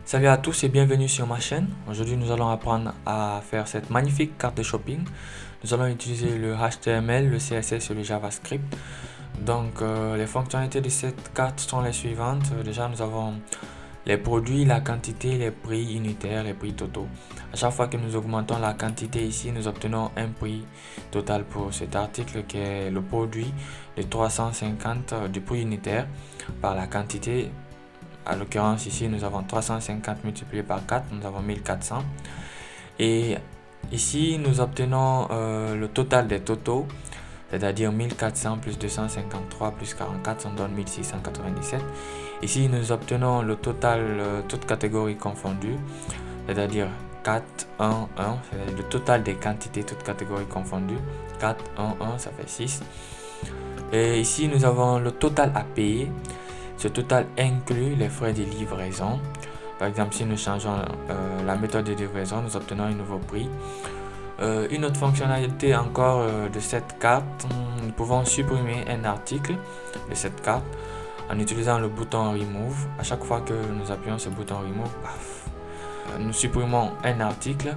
Salut à tous et bienvenue sur ma chaîne. Aujourd'hui, nous allons apprendre à faire cette magnifique carte de shopping. Nous allons utiliser le HTML, le CSS et le JavaScript. Donc, les fonctionnalités de cette carte sont les suivantes. Déjà, nous avons les produits, la quantité, les prix unitaires, les prix totaux. À chaque fois que nous augmentons la quantité ici, nous obtenons un prix total pour cet article qui est le produit de 350 du prix unitaire par la quantité. À l'occurrence ici nous avons 350 multiplié par 4, nous avons 1400. Et ici nous obtenons le total des totaux, c'est-à-dire 1400 plus 253 plus 44, ça donne 1697. Ici nous obtenons le total, toutes catégories confondues, c'est-à-dire 4, 1, 1, c'est le total des quantités, toutes catégories confondues. 4, 1, 1, ça fait 6. Et ici nous avons le total à payer. Ce total inclut les frais de livraison. Par exemple, si nous changeons la méthode de livraison, nous obtenons un nouveau prix. Une autre fonctionnalité encore de cette carte, nous pouvons supprimer un article de cette carte en utilisant le bouton Remove. À chaque fois que nous appuyons ce bouton Remove, nous supprimons un article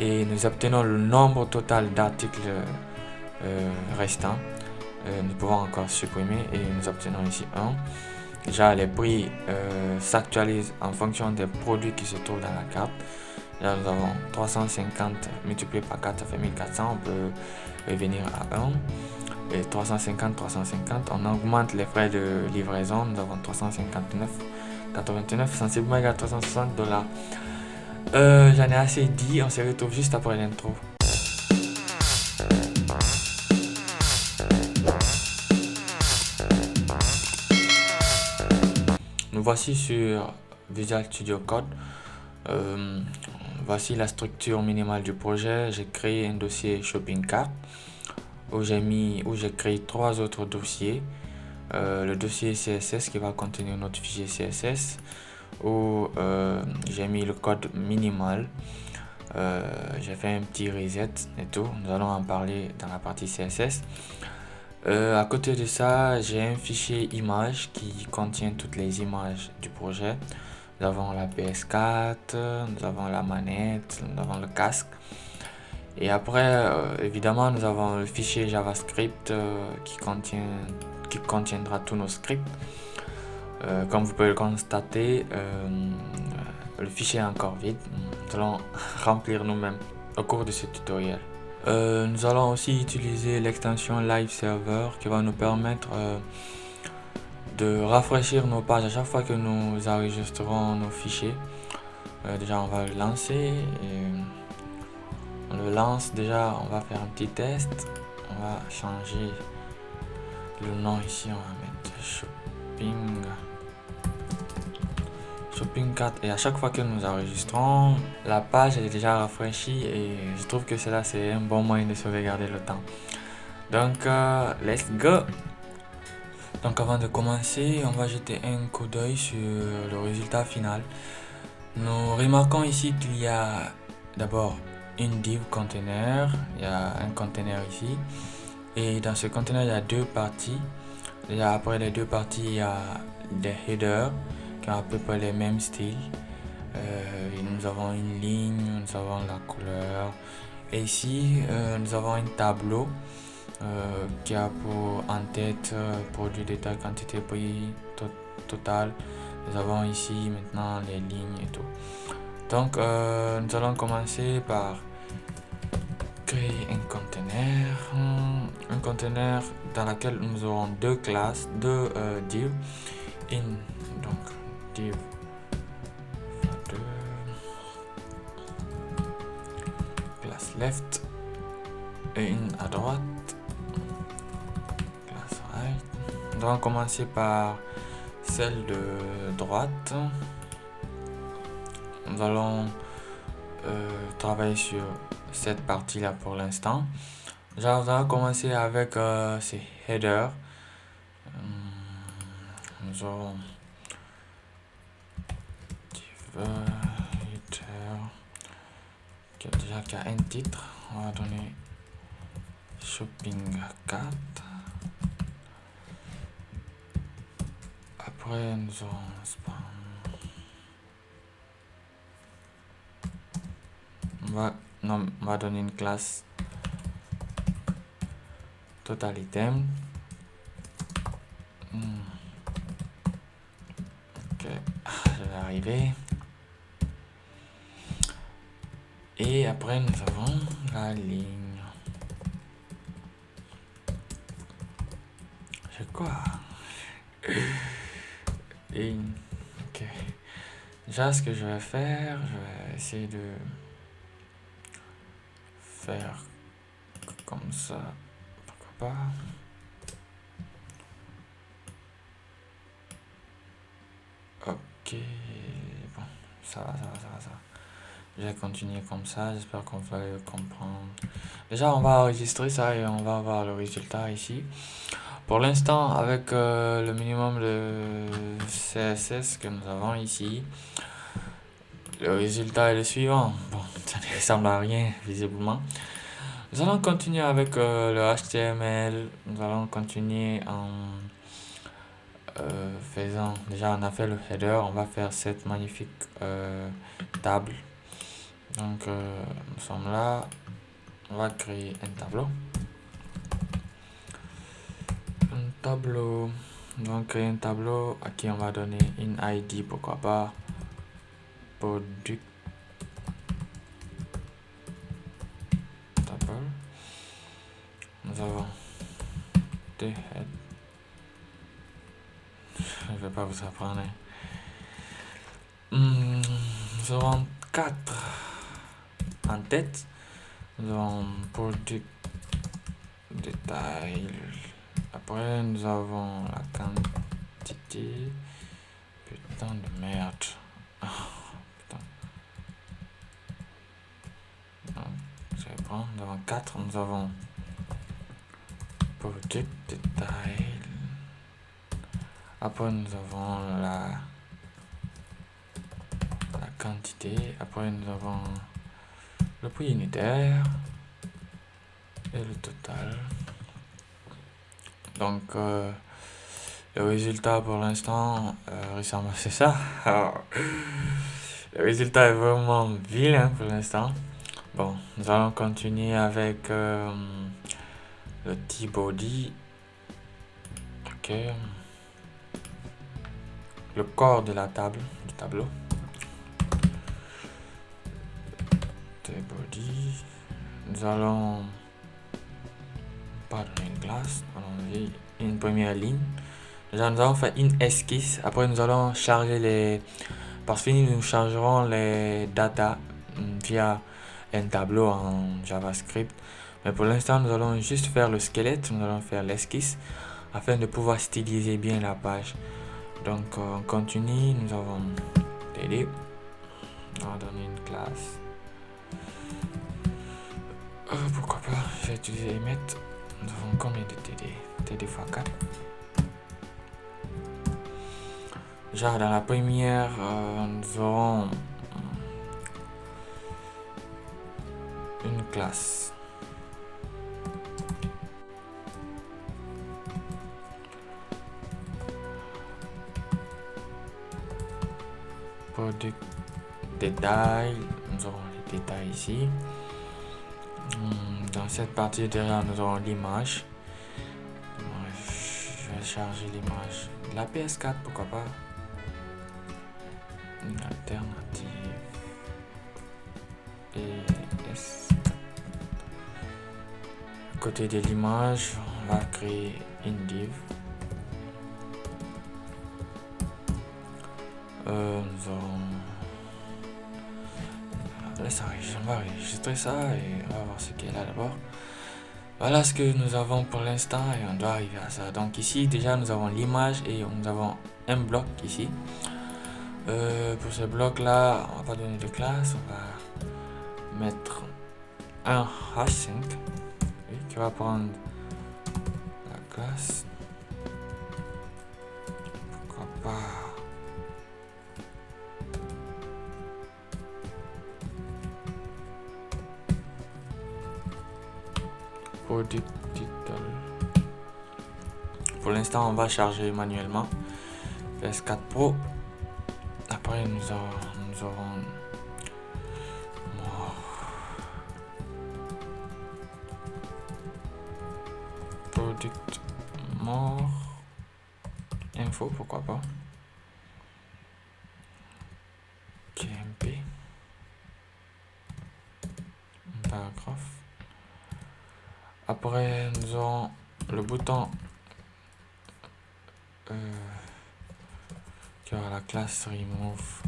et nous obtenons le nombre total d'articles restants. Nous pouvons encore supprimer et nous obtenons ici 1. Déjà, les prix s'actualisent en fonction des produits qui se trouvent dans la carte. Là, nous avons 350 multiplié par 4, ça fait 1400. On peut revenir à 1. Et 350, 350. On augmente les frais de livraison. Nous avons 359,89, sensiblement égal à 360 $. J'en ai assez dit. On se retrouve juste après l'intro. Nous voici sur Visual Studio Code. Voici la structure minimale du projet. J'ai créé un dossier Shopping Cart où j'ai créé 3 autres dossiers. Le dossier CSS qui va contenir notre fichier CSS où j'ai mis le code minimal. J'ai fait un petit reset et tout. Nous allons en parler dans la partie CSS. À côté de ça, j'ai un fichier image qui contient toutes les images du projet. Nous avons la PS4, nous avons la manette, nous avons le casque. Et après, évidemment, nous avons le fichier JavaScript qui contiendra tous nos scripts. Comme vous pouvez le constater, le fichier est encore vide. Nous allons remplir nous-mêmes au cours de ce tutoriel. Nous allons aussi utiliser l'extension Live Server qui va nous permettre de rafraîchir nos pages à chaque fois que nous enregistrons nos fichiers. Déjà, on va le lancer. Et on le lance. Déjà, on va faire un petit test. On va changer le nom ici. On va mettre Shopping Cart. Et à chaque fois que nous enregistrons, la page elle est déjà rafraîchie et je trouve que cela c'est un bon moyen de sauvegarder le temps. Donc, let's go! Donc avant de commencer, on va jeter un coup d'œil sur le résultat final. Nous remarquons ici qu'il y a d'abord une div container, il y a un container ici. Et dans ce container, il y a 2 parties. Déjà après les 2 parties, il y a des headers qui ont à peu près les mêmes styles. Nous avons une ligne, nous avons la couleur. Et ici, nous avons un tableau qui a pour en tête produit, détail, quantité, prix, total. Nous avons ici maintenant les lignes et tout. Donc, nous allons commencer par créer un conteneur dans lequel nous aurons 2 classes, 2 divs. Donc div 2 classe left et une à droite, classe right. Nous allons commencer par celle de droite. Nous allons travailler sur cette partie là pour l'instant. Déjà, nous allons commencer avec ces headers. Nous aurons qui a un titre. On va donner Shopping Cart. Après, nous aurons on va donner une classe total item. Ok, je vais arriver. Et après nous avons la ligne. C'est quoi? Ligne. Ok. Déjà ce que je vais faire, je vais essayer de faire comme ça. Pourquoi pas? Ok. Bon, ça va. Je vais continuer comme ça, j'espère qu'on va le comprendre. Déjà, on va enregistrer ça et on va voir le résultat ici. Pour l'instant, avec le minimum de CSS que nous avons ici, le résultat est le suivant. Bon, ça ne ressemble à rien, visiblement. Nous allons continuer avec le HTML. Nous allons continuer en faisant... Déjà, on a fait le header. On va faire cette magnifique table. Donc, nous sommes là. On va créer un tableau. On va créer un tableau à qui on va donner une ID, pourquoi pas product table. Nous avons des head. Je vais pas vous apprendre. Nous avons 4 en tête. Nous avons product détail. Après, nous avons la quantité. Putain de merde. Putain. Je vais prendre. Nous avons 4. Nous avons product détail. Après, nous avons la quantité. Après, nous avons le prix unitaire et le total. Donc, le résultat pour l'instant ressemble à ça. Alors, le résultat est vraiment vilain pour l'instant. Bon, nous allons continuer avec le T-body. Ok. Le corps de la table, du tableau. T-body. Nous allons pas donner une classe, allons-y, une première ligne. Déjà, nous allons faire une esquisse. Après, nous allons charger les... Parce que nous chargerons les data via un tableau en JavaScript. Mais pour l'instant, nous allons juste faire le squelette. Nous allons faire l'esquisse afin de pouvoir styliser bien la page. Donc, on continue. Nous avons TD. On va donner une classe. Pourquoi pas, je vais utiliser emmet. Nous avons combien de TD? TD x 4. Genre dans la première, nous aurons une classe. Product détail, nous aurons les détails ici. Dans cette partie derrière, nous aurons l'image. Je vais charger l'image de la PS4, pourquoi pas. Une alternative PS4. À côté de l'image, on va créer une div. Nous aurons... On va enregistrer ça et on va voir ce qu'il y a là d'abord. Voilà ce que nous avons pour l'instant et on doit arriver à ça. Donc ici déjà nous avons l'image et nous avons un bloc ici. Pour ce bloc là, on va pas donner de classe, on va mettre un h5 qui va prendre la classe. Pourquoi pas product title. Pour l'instant on va charger manuellement PS4 Pro. Après nous aurons info, pourquoi pas. KMP. Paragraphe. Après, nous aurons le bouton qui aura la classe remove.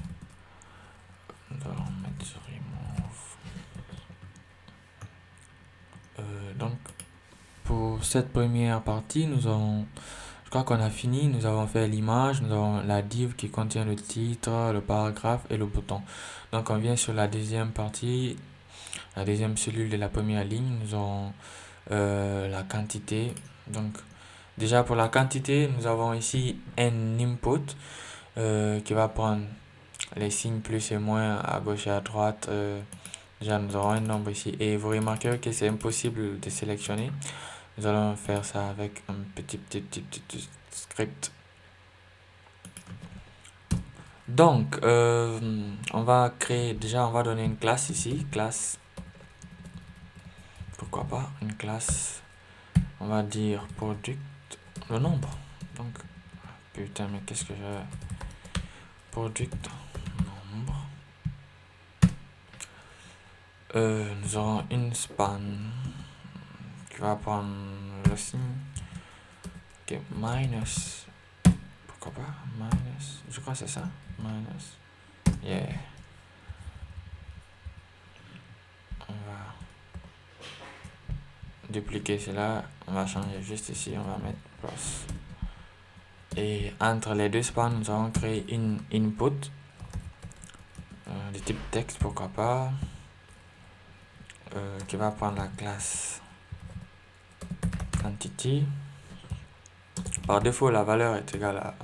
Nous allons mettre sur remove. Donc, pour cette première partie, je crois qu'on a fini. Nous avons fait l'image, nous avons la div qui contient le titre, le paragraphe et le bouton. Donc, on vient sur la deuxième partie, la deuxième cellule de la première ligne. Nous avons la quantité. Donc, déjà pour la quantité, nous avons ici un input qui va prendre les signes plus et moins à gauche et à droite. Déjà, nous aurons un nombre ici. Et vous remarquerez que c'est impossible de sélectionner. Nous allons faire ça avec un petit script. Donc, on va créer, déjà, on va donner une classe ici. Classe. Pourquoi pas une classe. On va dire product, le nombre. Donc, putain, mais qu'est-ce que j'ai? Product, nombre. Nous aurons une span qui va prendre le signe. Ok, minus. Pourquoi pas? Minus. Je crois que c'est ça. Minus. Yeah. On va dupliquer cela. On va changer juste ici. On va mettre plus. Et entre les deux spans, nous allons créer une input de type texte, pourquoi pas, qui va prendre la classe quantity. Par défaut, la valeur est égale à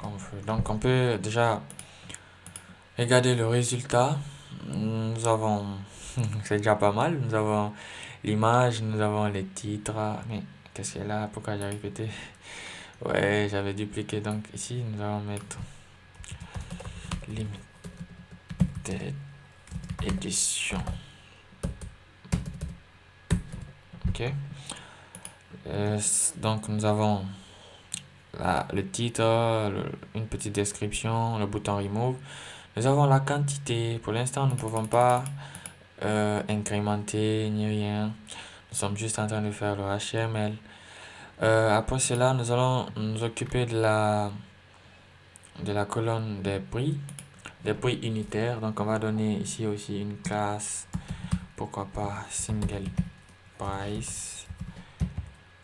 1. Donc, on peut déjà regarder le résultat. Nous avons, c'est déjà pas mal. Nous avons l'image, nous avons les titres. Mais qu'est-ce qu'il y a là? Pourquoi j'ai répété? Ouais, j'avais dupliqué. Donc, ici, nous allons mettre limited edition. Ok. Donc, nous avons le titre, une petite description, le bouton remove. Nous avons la quantité. Pour l'instant, nous ne pouvons pas incrémenter ni rien. Nous sommes juste en train de faire le HTML. Après cela, nous allons nous occuper de la colonne des prix unitaires. Donc, on va donner ici aussi une classe. Pourquoi pas single price.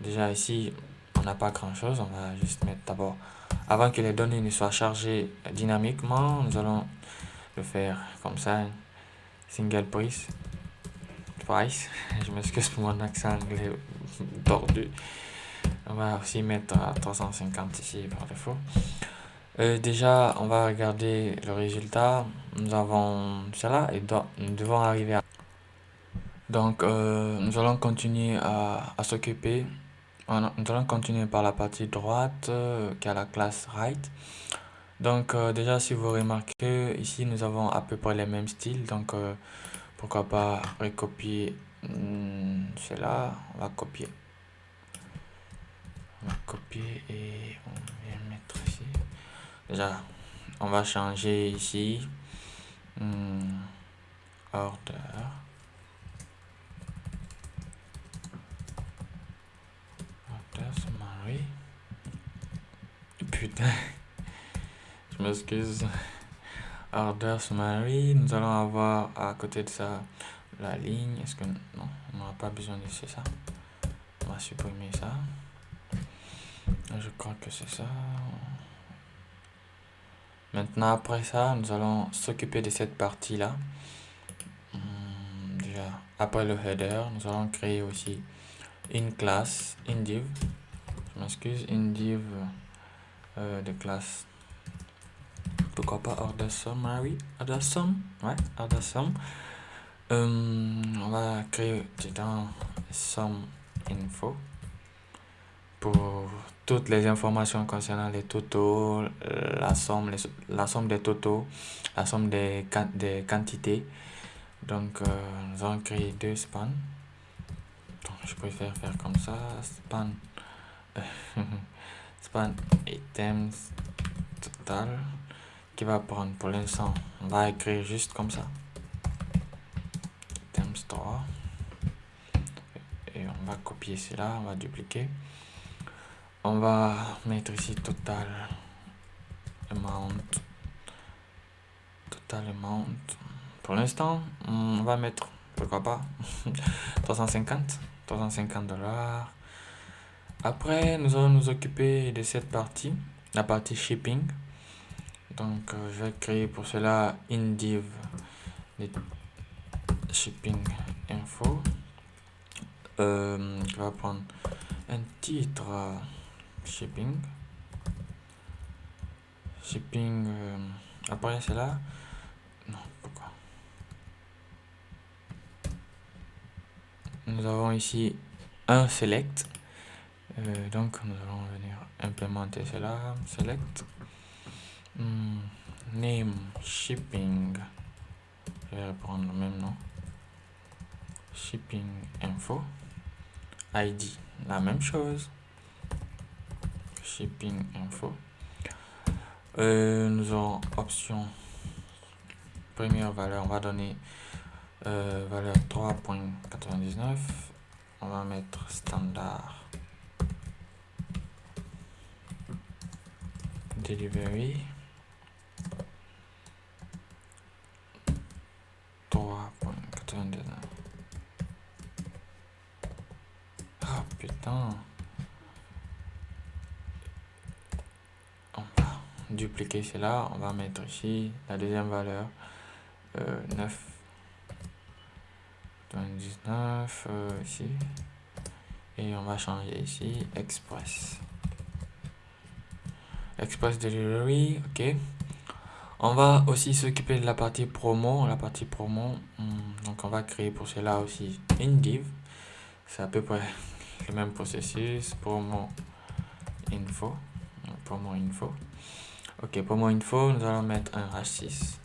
Déjà ici, on n'a pas grand chose. On va juste mettre d'abord, avant que les données ne soient chargées dynamiquement, nous allons le faire comme ça. Single price. Je m'excuse pour mon accent anglais tordu. On va aussi mettre à 350 ici par défaut. Déjà, on va regarder le résultat. Nous avons cela et nous devons arriver à... Donc, nous allons continuer à s'occuper. Nous allons continuer par la partie droite qui a la classe Write. Donc, déjà, si vous remarquez, ici, nous avons à peu près les mêmes styles. Donc, pourquoi pas recopier cela. On va copier. Et on vient mettre ici. Déjà, on va changer ici. Order. Summary. Putain. Je m'excuse. Order summary. Nous allons avoir à côté de ça la ligne. Est-ce que... Non, on n'aura pas besoin de ça. On va supprimer ça. Je crois que c'est ça. Maintenant, après ça, nous allons s'occuper de cette partie-là. Déjà, après le header, nous allons créer aussi une classe, une div. Je m'excuse, une div de classe. Pourquoi pas order summary? Order sum? Ouais, order sum. On va créer dedans sum info pour toutes les informations concernant les totaux, la somme des totaux, la somme des quantités. Donc, nous allons créer deux spans. Donc, je préfère faire comme ça. Span span items total qui va prendre pour l'instant, on va écrire juste comme ça, items 3, et on va copier cela, on va dupliquer, on va mettre ici total amount. Pour l'instant, on va mettre, pourquoi pas, 350 $. Après, nous allons nous occuper de cette partie, la partie shipping. Donc, je vais créer pour cela une div de shipping info qui va prendre un titre shipping. Après cela, non, pourquoi? Nous avons ici un select. Donc nous allons venir implémenter cela. Select. Name shipping. Je vais reprendre le même nom. Shipping info. ID, la même chose. Shipping info. Nous aurons option. Première valeur, on va donner valeur 3.99. On va mettre standard. Delivery 3.99. Oh putain. On va dupliquer cela. On va mettre ici la deuxième valeur 9.99 ici. Et on va changer ici Express Delivery, ok. On va aussi s'occuper de la partie promo. Donc on va créer pour cela aussi une div. C'est à peu près le même processus. Promo info. Ok, promo info, nous allons mettre un H6.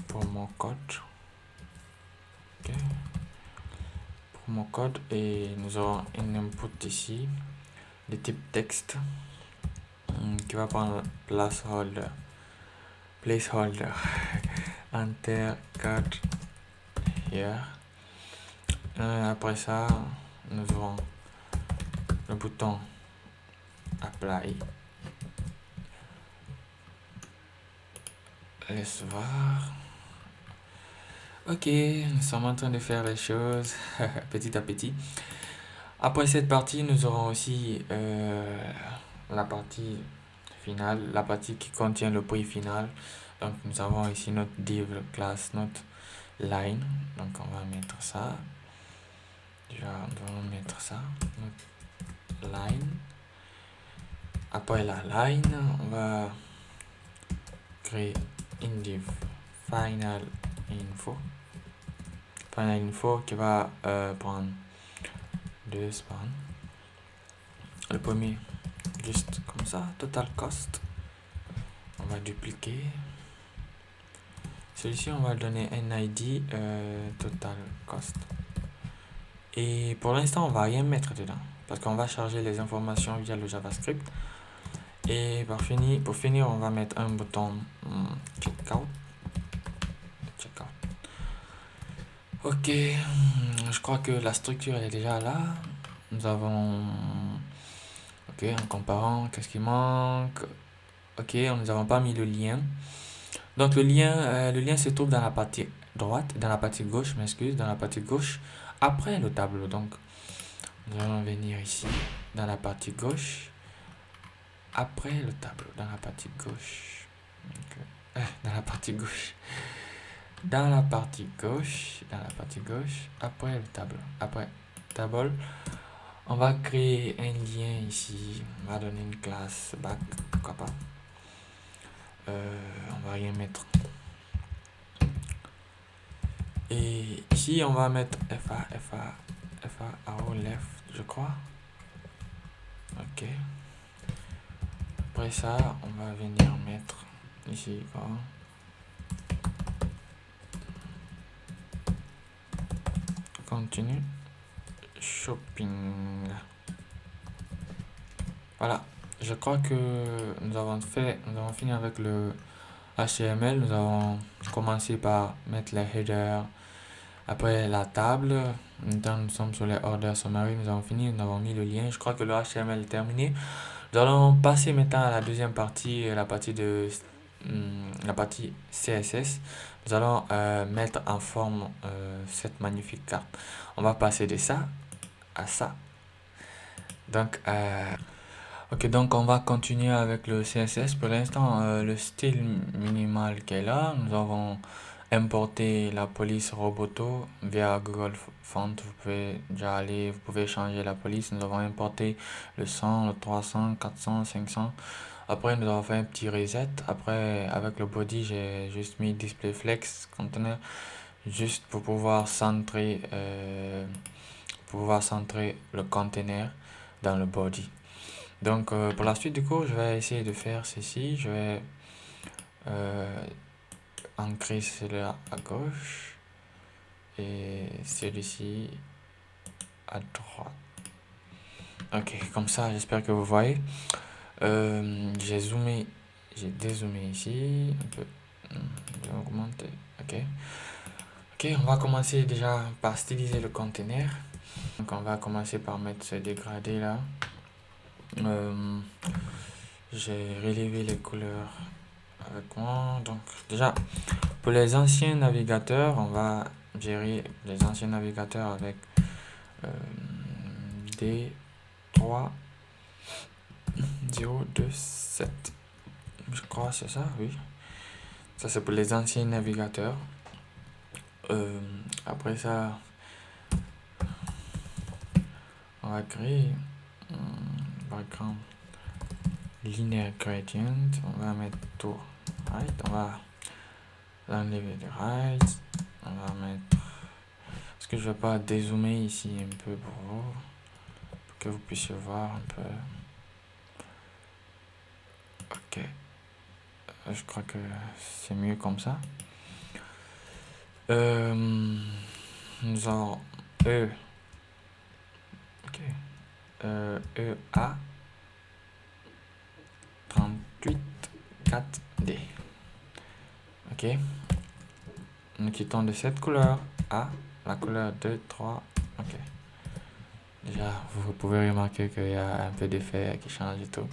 Promo code. Ok. Promo code et nous aurons un input ici de type texte qui va prendre placeholder. Enter code here. Après ça, nous aurons le bouton apply. Laisse voir. Ok, nous sommes en train de faire les choses petit à petit. Après cette partie, nous aurons aussi la partie finale, la partie qui contient le prix final. Donc nous avons ici notre div class, notre line. Donc on va mettre ça. Déjà, nous allons mettre ça, notre line. Après la line, on va créer une div final info qui va prendre deux spans. Le premier, juste comme ça, total cost. On va dupliquer. Celui-ci, on va donner un ID total cost. Et pour l'instant, on va rien mettre dedans parce qu'on va charger les informations via le JavaScript. Et pour finir, on va mettre un bouton checkout. Ok, je crois que la structure elle est déjà là. Nous avons, ok, en comparant, qu'est-ce qui manque? Ok, nous n'avons pas mis le lien. Donc le lien se trouve dans la partie droite, dans la partie gauche, dans la partie gauche, après le tableau. Donc nous allons venir ici, dans la partie gauche, après le tableau, dans la partie gauche. Dans la partie gauche. Après le tableau. Après table, on va créer un lien ici. On va donner une classe back, pourquoi pas. On va rien mettre. Et ici, on va mettre FA, arrow left, je crois. Ok. Après ça, on va venir mettre ici, quoi. Continue. Shopping. Voilà. je crois que nous avons fini avec le HTML. Nous avons commencé par mettre les headers, après la table. Maintenant, nous sommes sur les order summary. Nous avons fini, nous avons mis le lien. Je crois que le HTML est terminé. Nous allons passer maintenant à la deuxième partie, la partie CSS. Nous allons mettre en forme cette magnifique carte. On va passer de ça à ça. Donc, donc on va continuer avec le CSS. Pour l'instant, le style minimal qui est là, nous avons importé la police Roboto via Google Font. Vous pouvez déjà aller, vous pouvez changer la police. Nous avons importé le 100, le 300, 400, 500. Après, nous avons fait un petit reset. Après, avec le body, j'ai juste mis display flex container juste pour pouvoir centrer le container dans le body. Donc pour la suite du cours, je vais essayer de faire ceci. Je vais ancrer celui-là à gauche et celui-ci à droite. Ok, comme ça, j'espère que vous voyez. J'ai dézoomé ici un peu. Je vais augmenter. Ok, on va commencer déjà par styliser le container. Donc on va commencer par mettre ce dégradé là. J'ai relevé les couleurs avec moi. Donc déjà, pour les anciens navigateurs, on va gérer les anciens navigateurs avec D3 027. Je crois que c'est ça, oui. Ça c'est pour les anciens navigateurs. Après ça, on va créer un background linear gradient. On va mettre tout right. On va enlever le right. On va mettre. Est-ce que je vais pas dézoomer ici un peu pour vous, pour que vous puissiez voir un peu. Ok. Je crois que c'est mieux comme ça. Nous avons E. Ok. EA 38 4D. Ok. Nous quittons de cette couleur à la couleur 2, 3. Ok. Déjà, vous pouvez remarquer qu'il y a un peu d'effet qui change et tout.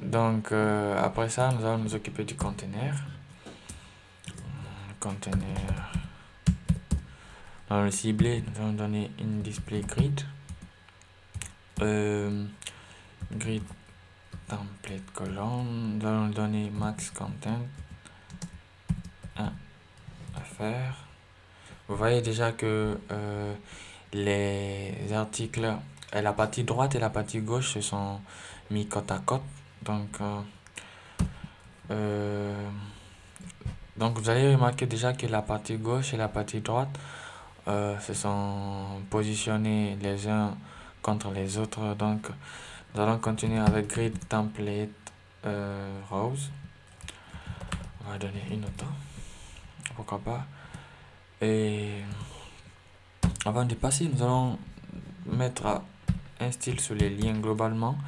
Donc, après ça, nous allons nous occuper du container. Container. Dans le ciblé, nous allons donner une display grid. Grid template column. Nous allons donner max content 1 à faire. Vous voyez déjà que les articles, la partie droite et la partie gauche se sont mis côte à côte. Donc vous allez remarquer déjà que la partie gauche et la partie droite se sont positionnés les uns contre les autres. Donc nous allons continuer avec grid template rose. On va donner une autre, pourquoi pas. Et avant de passer, nous allons mettre un style sur les liens globalement.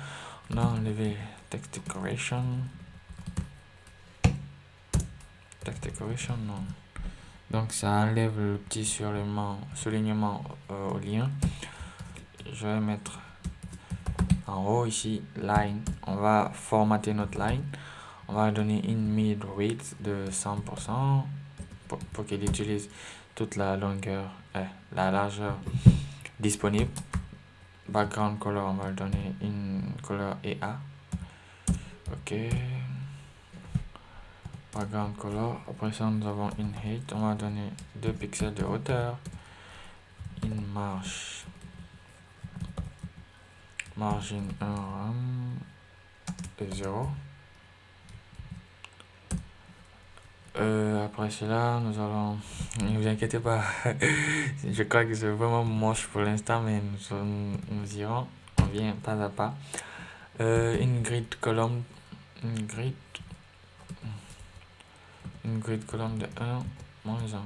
On a enlevé text decoration. Text decoration, non. Donc ça enlève le petit soulignement au lien. Je vais mettre en haut ici line. On va formater notre line. On va donner une mid width de 100% pour qu'il utilise toute la longueur, la largeur disponible. Background color, on va donner une couleur EA. Ok. Background color. Après ça, nous avons une height. On va donner 2 pixels de hauteur. Une margin 1 de 0. Après cela, nous allons. Ne vous inquiétez pas, je crois que c'est vraiment moche pour l'instant, mais nous irons. On vient pas à pas. Une grid column. Une grid column de 1 moins 1.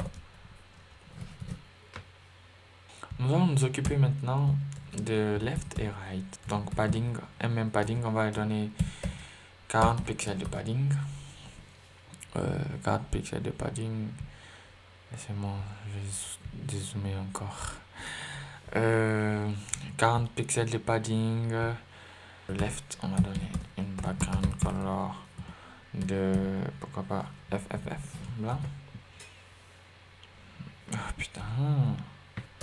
Nous allons nous occuper maintenant de left et right. Donc padding, même padding, on va donner 40 pixels de padding. 40 pixels de padding. Laissez-moi, je vais dézoomer encore. 40 pixels de padding. Left, on va donner une background color de, pourquoi pas, FFF, blanc. Oh putain,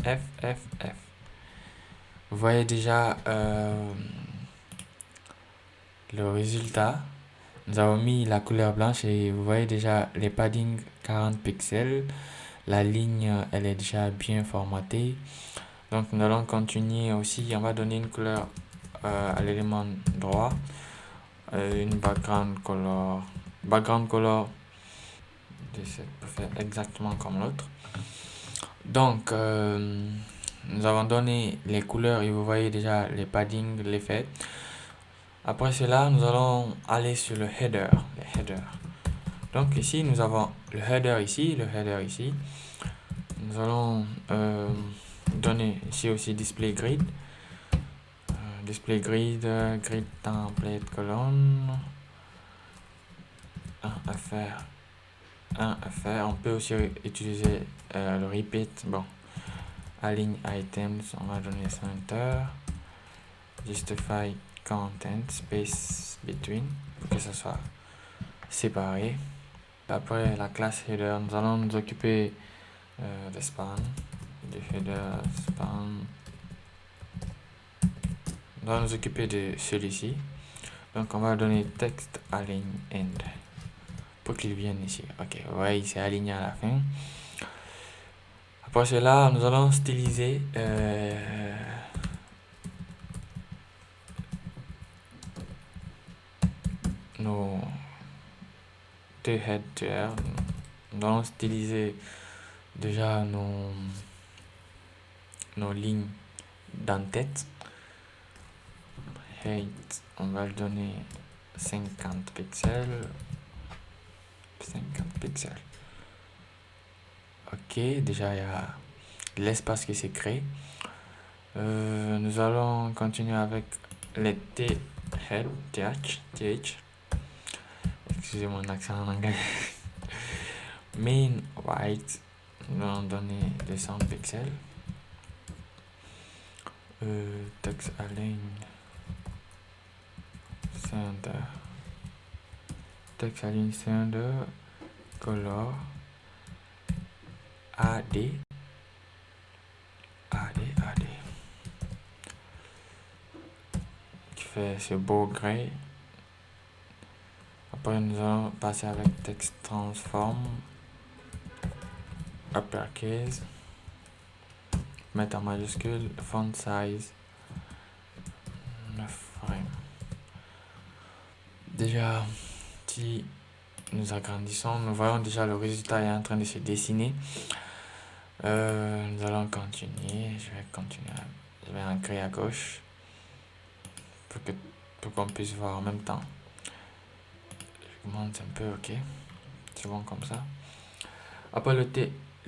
FFF. Vous voyez déjà le résultat. Nous avons mis la couleur blanche et vous voyez déjà les paddings 40 pixels. La ligne, elle est déjà bien formatée. Donc nous allons continuer aussi. On va donner une couleur à l'élément droit. Une background color. Background color, peut faire exactement comme l'autre. Donc nous avons donné les couleurs et vous voyez déjà les paddings, l'effet. Après cela, nous allons aller sur le header, les headers. Donc ici, nous avons le header ici, le header ici. Nous allons donner ici aussi display grid. Display grid, grid template colonne. 1 à faire. On peut aussi utiliser le repeat. Bon, align items, on va donner center. Justify content, space between, pour que ça soit séparé. Après la classe header, nous allons nous occuper de span, du header span. Nous allons nous occuper de celui-ci. Donc on va donner text align end pour qu'il vienne ici. Ok, vous voyez, c'est aligné à la fin. Après cela, nous allons styliser nos deux headers. Nous allons styliser déjà nos lignes d'en-tête. Height, on va le donner 50 pixels. 50 pixels. Ok, déjà il y a l'espace qui s'est créé. Nous allons continuer avec les head, th. Excusez mon accent en anglais. Main white, nous allons donner 200 pixels. Text align center. Text align center. Color. AD. Qui fait ce beau gris. Après, nous allons passer avec text transform. Uppercase. Mettre en majuscule. Font size 9 frames. Déjà, si nous agrandissons, nous voyons déjà le résultat est en train de se dessiner. Nous allons continuer. Je vais ancrer à gauche pour qu'on puisse voir en même temps. Je monte un peu, ok. C'est bon comme ça. Après le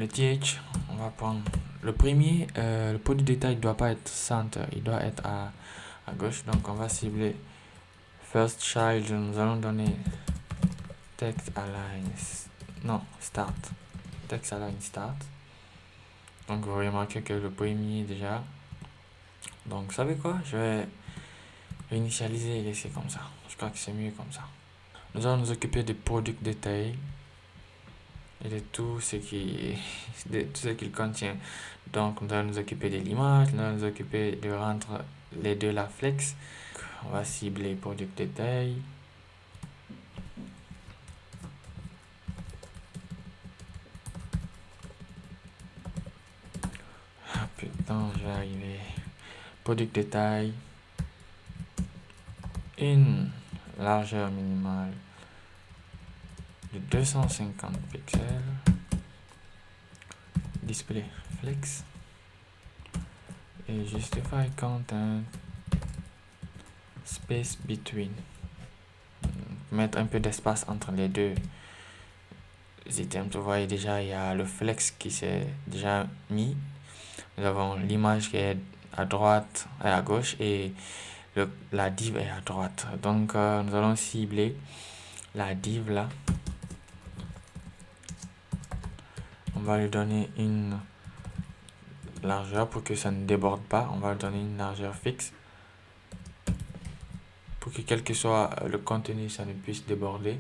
TH, on va prendre le premier. Le pot de détail ne doit pas être center, il doit être à gauche. Donc on va cibler first child. Nous allons donner text align. Non, start. Text align start. Donc vous remarquez que le premier déjà. Donc vous savez quoi? Je vais réinitialiser et laisser comme ça. Je crois que c'est mieux comme ça. Nous allons nous occuper des product détails et de tout ce qu'il contient. Donc nous allons nous occuper de l'image, nous allons nous occuper de rendre les deux la flex. On va cibler product détail. Ah putain, je vais arriver. Product détail. Une largeur minimale de 250 pixels. Display flex. Et justify content. Space between. Mettre un peu d'espace entre les deux items. Vous voyez déjà, il y a le flex qui s'est déjà mis. Nous avons l'image qui est à droite et à gauche et la div est à droite. Donc nous allons cibler la div là. On va lui donner une largeur pour que ça ne déborde pas. On va lui donner une largeur fixe pour que quel que soit le contenu, ça ne puisse déborder.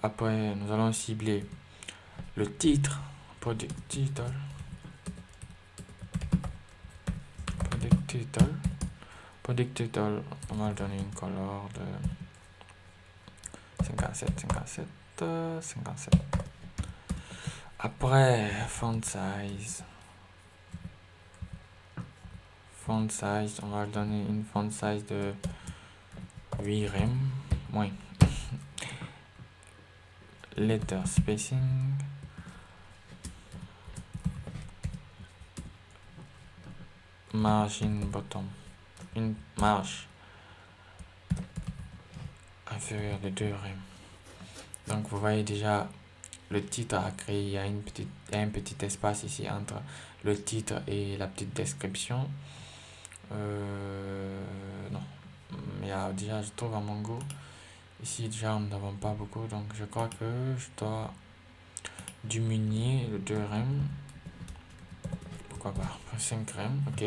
Après, nous allons cibler le titre, product title, on va lui donner une color de 57. Après, font size, on va lui donner une font size de 8 rem, oui. Letter spacing, margin bottom, une marge inférieure de 2 rem. Donc vous voyez déjà le titre à créer, il y a un petit espace ici entre le titre et la petite description. Non, il y a déjà, je trouve, à mon goût. Ici déjà nous n'avons pas beaucoup, donc je crois que je dois diminuer le 2 rem. Pourquoi pas 5 rem, ok.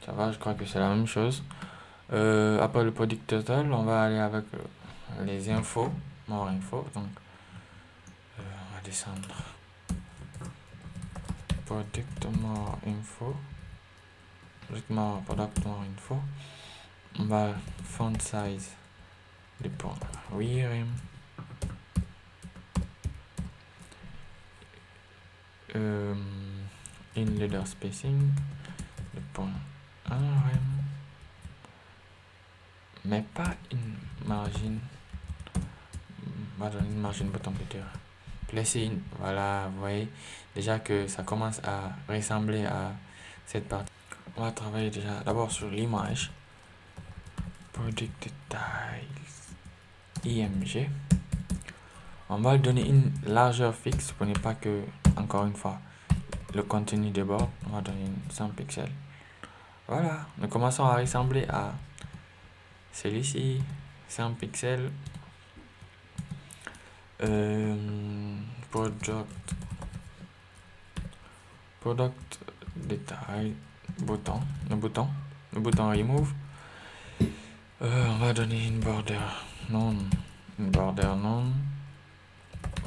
Ça va, je crois que c'est la même chose. Après le product total, on va aller avec les infos, more info. Donc on va descendre. Product more info. Product more info. On va font size dépend. Oui, in leader spacing dépend 1 rem. Mais pas une margin. On va donner une margin bottom de 2 rem. Placer in, voilà, vous voyez déjà que ça commence à ressembler à cette partie. On va travailler déjà d'abord sur l'image. Product styles img. On va lui donner une largeur fixe pour ne pas que, encore une fois, le contenu déborde. On va donner 100 pixels. Voilà, nous commençons à ressembler à celui-ci, 100 pixels. Product detail, le bouton remove. On va donner une border non,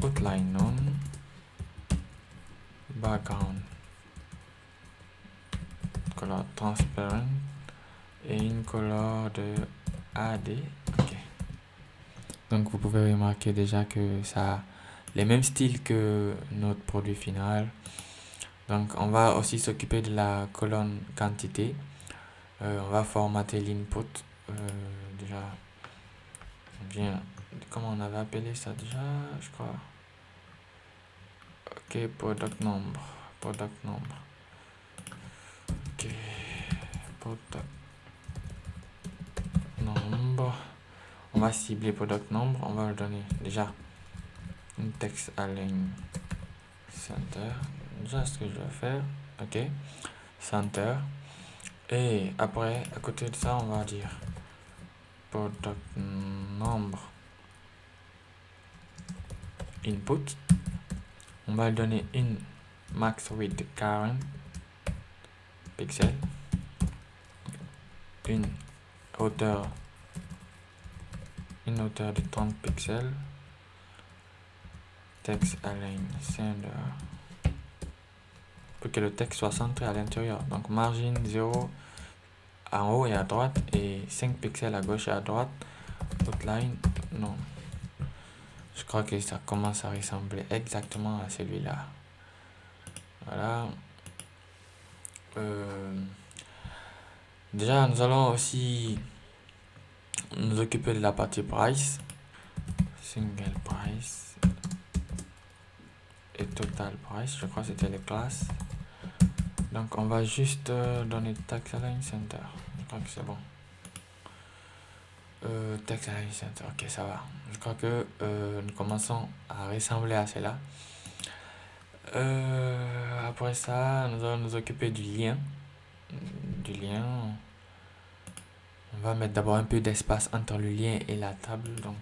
outline non, background color transparent et une color de AD. Ok. Donc vous pouvez remarquer déjà que ça a les mêmes styles que notre produit final. Donc on va aussi s'occuper de la colonne quantité. On va formater l'input. Déjà, bien, comment on avait appelé ça déjà, je crois. Ok, product number. Ok, product number. On va cibler product number. On va lui donner déjà une text align center. Déjà ce que je vais faire. Ok, center. Et après, à côté de ça, on va dire product number input. On va lui donner une max width 40 pixels, une hauteur de 30 pixels, text align center pour que le texte soit centré à l'intérieur. Donc margin 0 en haut et à droite et 5 pixels à gauche et à droite. Outline non. Je crois que ça commence à ressembler exactement à celui-là. Voilà. Déjà, nous allons aussi nous occuper de la partie price. Single price et total price. Je crois que c'était les classes. Donc, on va juste donner text align center. Je crois que c'est bon. Text align center. Ok, ça va. Je crois que nous commençons à ressembler à cela. Après ça, nous allons nous occuper du lien. On va mettre d'abord un peu d'espace entre le lien et la table. Donc,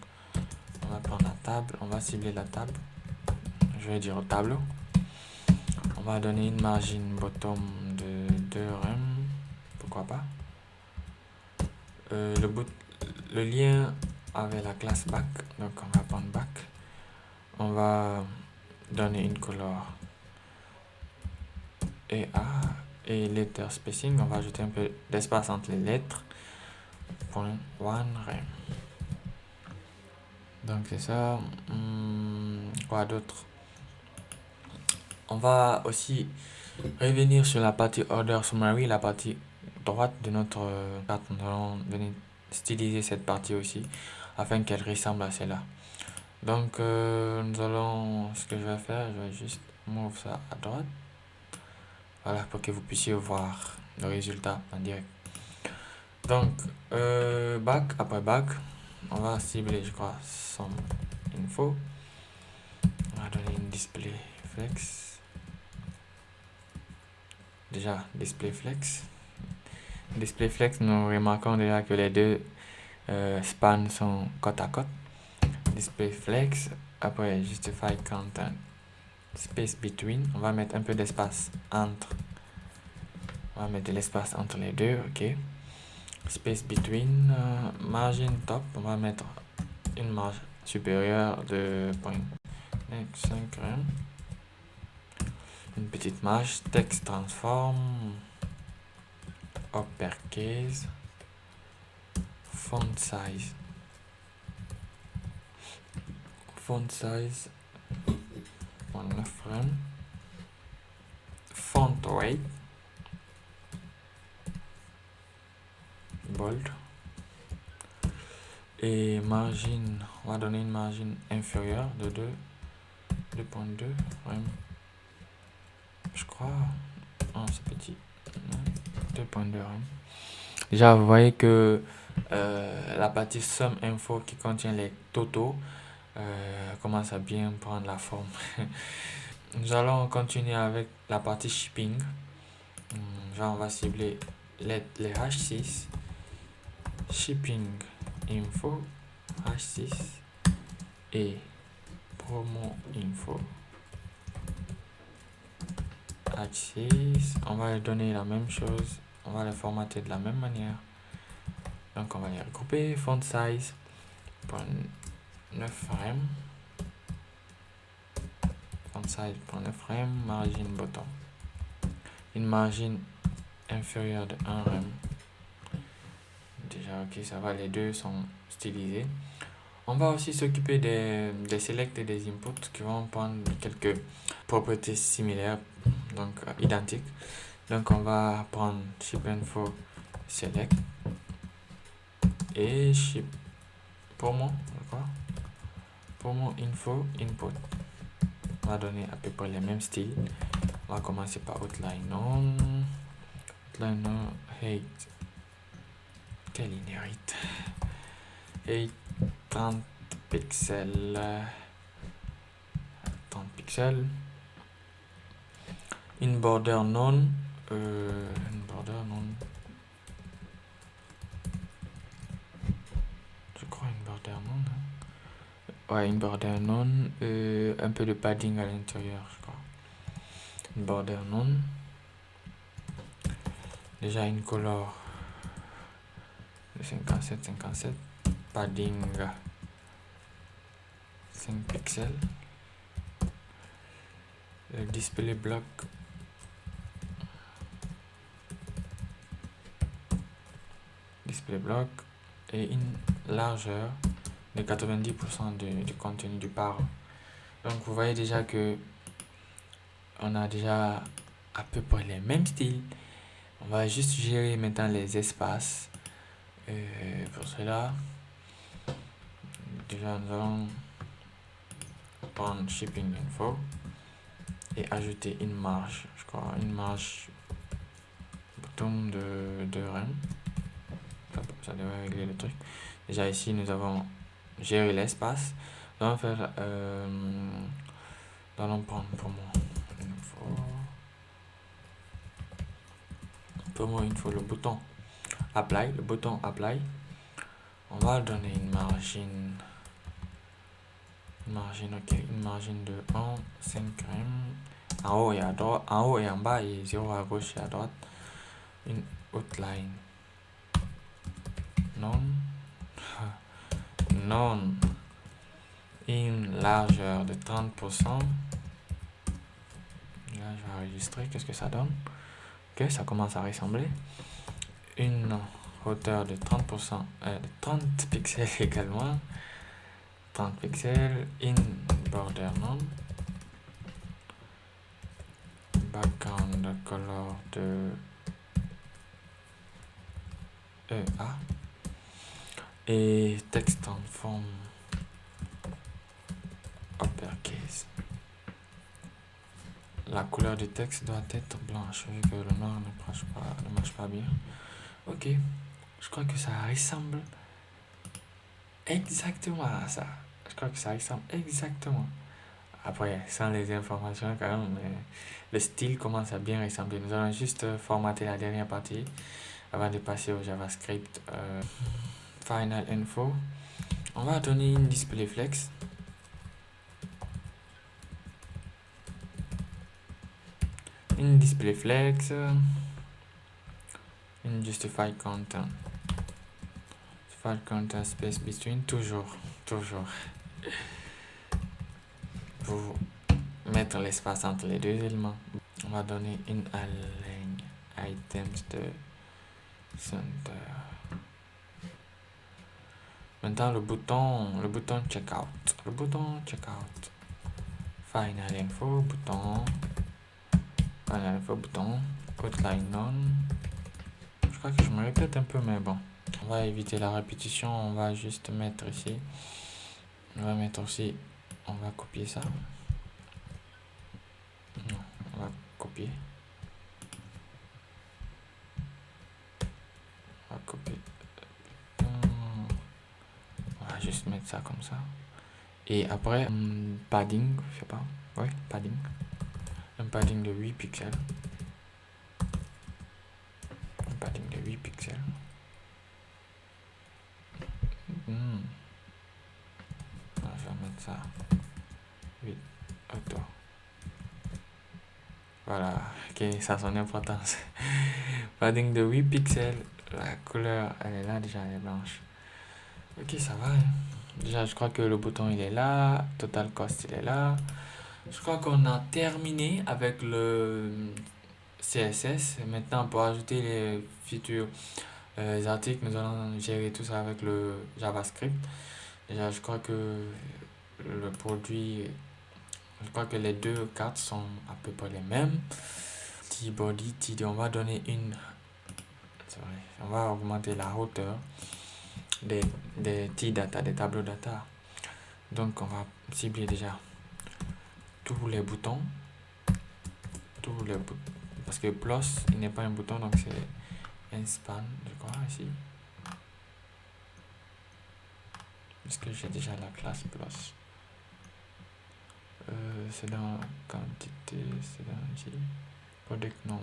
on va prendre la table, on va cibler la table. Je vais dire au tableau. On va donner une margin bottom de 2 rem. Pourquoi pas. Le lien avec la classe back. Donc, on va prendre back. On va donner une couleur et letter spacing. On va ajouter un peu d'espace entre les lettres. Point 1 rem. Donc c'est ça. Quoi d'autre? On va aussi revenir sur la partie order summary, la partie droite de notre carte. Nous allons venir styliser cette partie aussi afin qu'elle ressemble à celle-là. Donc ce que je vais faire, je vais juste move ça à droite. Voilà, pour que vous puissiez voir le résultat en direct. Donc back, après back, on va cibler, je crois, some info. On va donner une display flex. Déjà, display flex. Display flex, nous remarquons déjà que les deux spans sont côte à côte. Display flex, après justify content. Space between, on va mettre un peu d'espace entre. On va mettre de l'espace entre les deux, ok. Space between, margin top, on va mettre une marge supérieure de 0.5 rem. Une petite marge, text transform, uppercase, font size 0.9 rem, font weight, bold, et margin, on va donner une margin inférieure de 2.2 rem. Je crois, c'est petit, 2.2 rem. Déjà, vous voyez que la partie sum info qui contient les totaux commence à bien prendre la forme. Nous allons continuer avec la partie shipping. On va cibler les H6, shipping info, H6 et promo info. H6, on va lui donner la même chose, on va les formater de la même manière. Donc on va les regrouper, font size, 0.9 rem, font size 0.9 rem, margin bottom, une margin inférieure de 1 rem. Déjà ok, ça va, les deux sont stylisés. On va aussi s'occuper des selects et des inputs qui vont prendre quelques propriétés similaires, donc identiques. Donc on va prendre ship info select et ship promo, d'accord, promo info input. On va donner à peu près les mêmes styles. On va commencer par outline on, height, quel inherit, height 30 pixels, 30 pixels, in border none, je crois une border none, ouais, une border none, un peu de padding à l'intérieur, je crois, une border none, déjà une color de 57, padding 5 pixels, le display block et une largeur de 90% du contenu du parent. Donc vous voyez déjà que on a déjà à peu près les mêmes styles. On va juste gérer maintenant les espaces. Pour cela, déjà nous allons prendre shipping info et ajouter une marge, je crois une marge bottom de 2 rem. Ça devrait régler le truc. Déjà ici nous avons géré l'espace. Nous allons faire nous allons prendre pour moi Promo info, le bouton apply, on va donner une margine, ok, une margine de 1, 5 en haut et à droite, en haut et en bas, et 0 à gauche et à droite, une outline non, une largeur de 30%. Là, je vais enregistrer, qu'est-ce que ça donne? Ok, ça commence à ressembler. Une hauteur de 30%, de 30 pixels également. 30 pixels, in border none. Background color de EA. Et texte en forme uppercase. La couleur du texte doit être blanche vu que le noir ne marche pas bien. Ok, je crois que ça ressemble exactement à ça. Je crois que ça ressemble exactement. Après, sans les informations quand même, mais le style commence à bien ressembler. Nous allons juste formater la dernière partie avant de passer au JavaScript. Final info. On va donner une display flex. Une display flex. Une justify content. Justify content space between. Toujours. Pour mettre l'espace entre les deux éléments. On va donner une align items de center. Maintenant le bouton checkout. Final info bouton. Outline none. Je crois que je me répète un peu, mais bon. On va éviter la répétition. On va juste mettre ici. On va mettre aussi. On va copier ça. Non, on va copier. On va juste mettre ça comme ça. Et après, padding, je sais pas. Ouais, padding. Un padding de 8 pixels. Je vais mettre ça. 8 auto. Voilà, ok, ça a son importance. Padding de 8 pixels. La couleur, elle est là déjà, elle est blanche. Ok, ça va. Déjà, je crois que le bouton il est là. Total cost il est là. Je crois qu'on a terminé avec le CSS. Maintenant, pour ajouter les futurs articles, nous allons gérer tout ça avec le JavaScript. Déjà, je crois que le produit, je crois que les deux cartes sont à peu près les mêmes. T-body, TD, on va donner une. C'est vrai, on va augmenter la hauteur des T-data, des tableaux data. Donc, on va cibler déjà tous les boutons. Parce que plus, il n'est pas un bouton, donc c'est un span, je crois, ici. Est-ce que j'ai déjà la classe plus? C'est dans quantité, c'est dans ici. Product nom.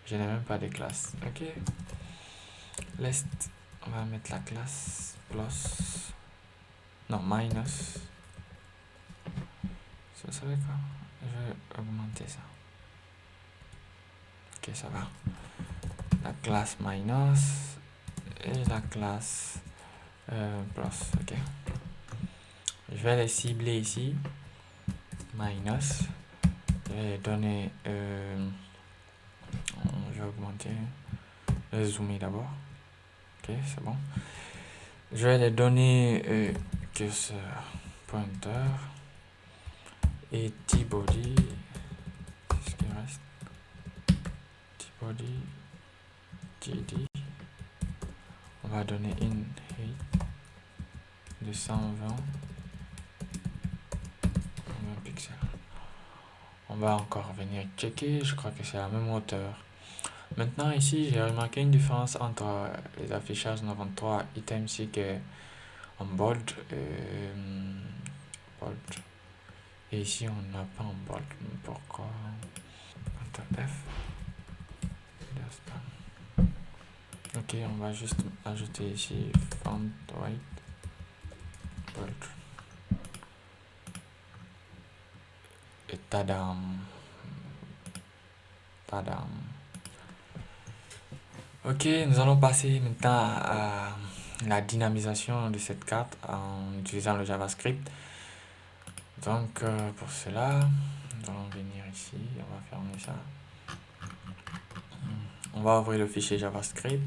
Je n'ai même pas de classe. Ok. List, on va mettre la classe plus. Non, minus. Ça serait quoi? Je vais augmenter ça. Ok, ça va. La classe minus et la classe plus. Ok. Je vais les cibler ici. Minus. Je vais donner. Je vais augmenter. Je vais zoomer d'abord. Ok, c'est bon. Je vais les donner curseur pointer et T-body. C'est ce qui reste. T-body. TD. On va donner une height de 120 pixels. On va encore venir checker. Je crois que c'est la même hauteur. Maintenant ici j'ai remarqué une différence entre les affichages 93 item ici qui est en bold, et ici on n'a pas en bold. Pourquoi? Ctrl F. Ok, on va juste ajouter ici font weight bold. Et tadam. Tadam. Ok, nous allons passer maintenant à la dynamisation de cette carte en utilisant le JavaScript. Donc pour cela, nous allons venir ici, on va fermer ça. On va ouvrir le fichier JavaScript.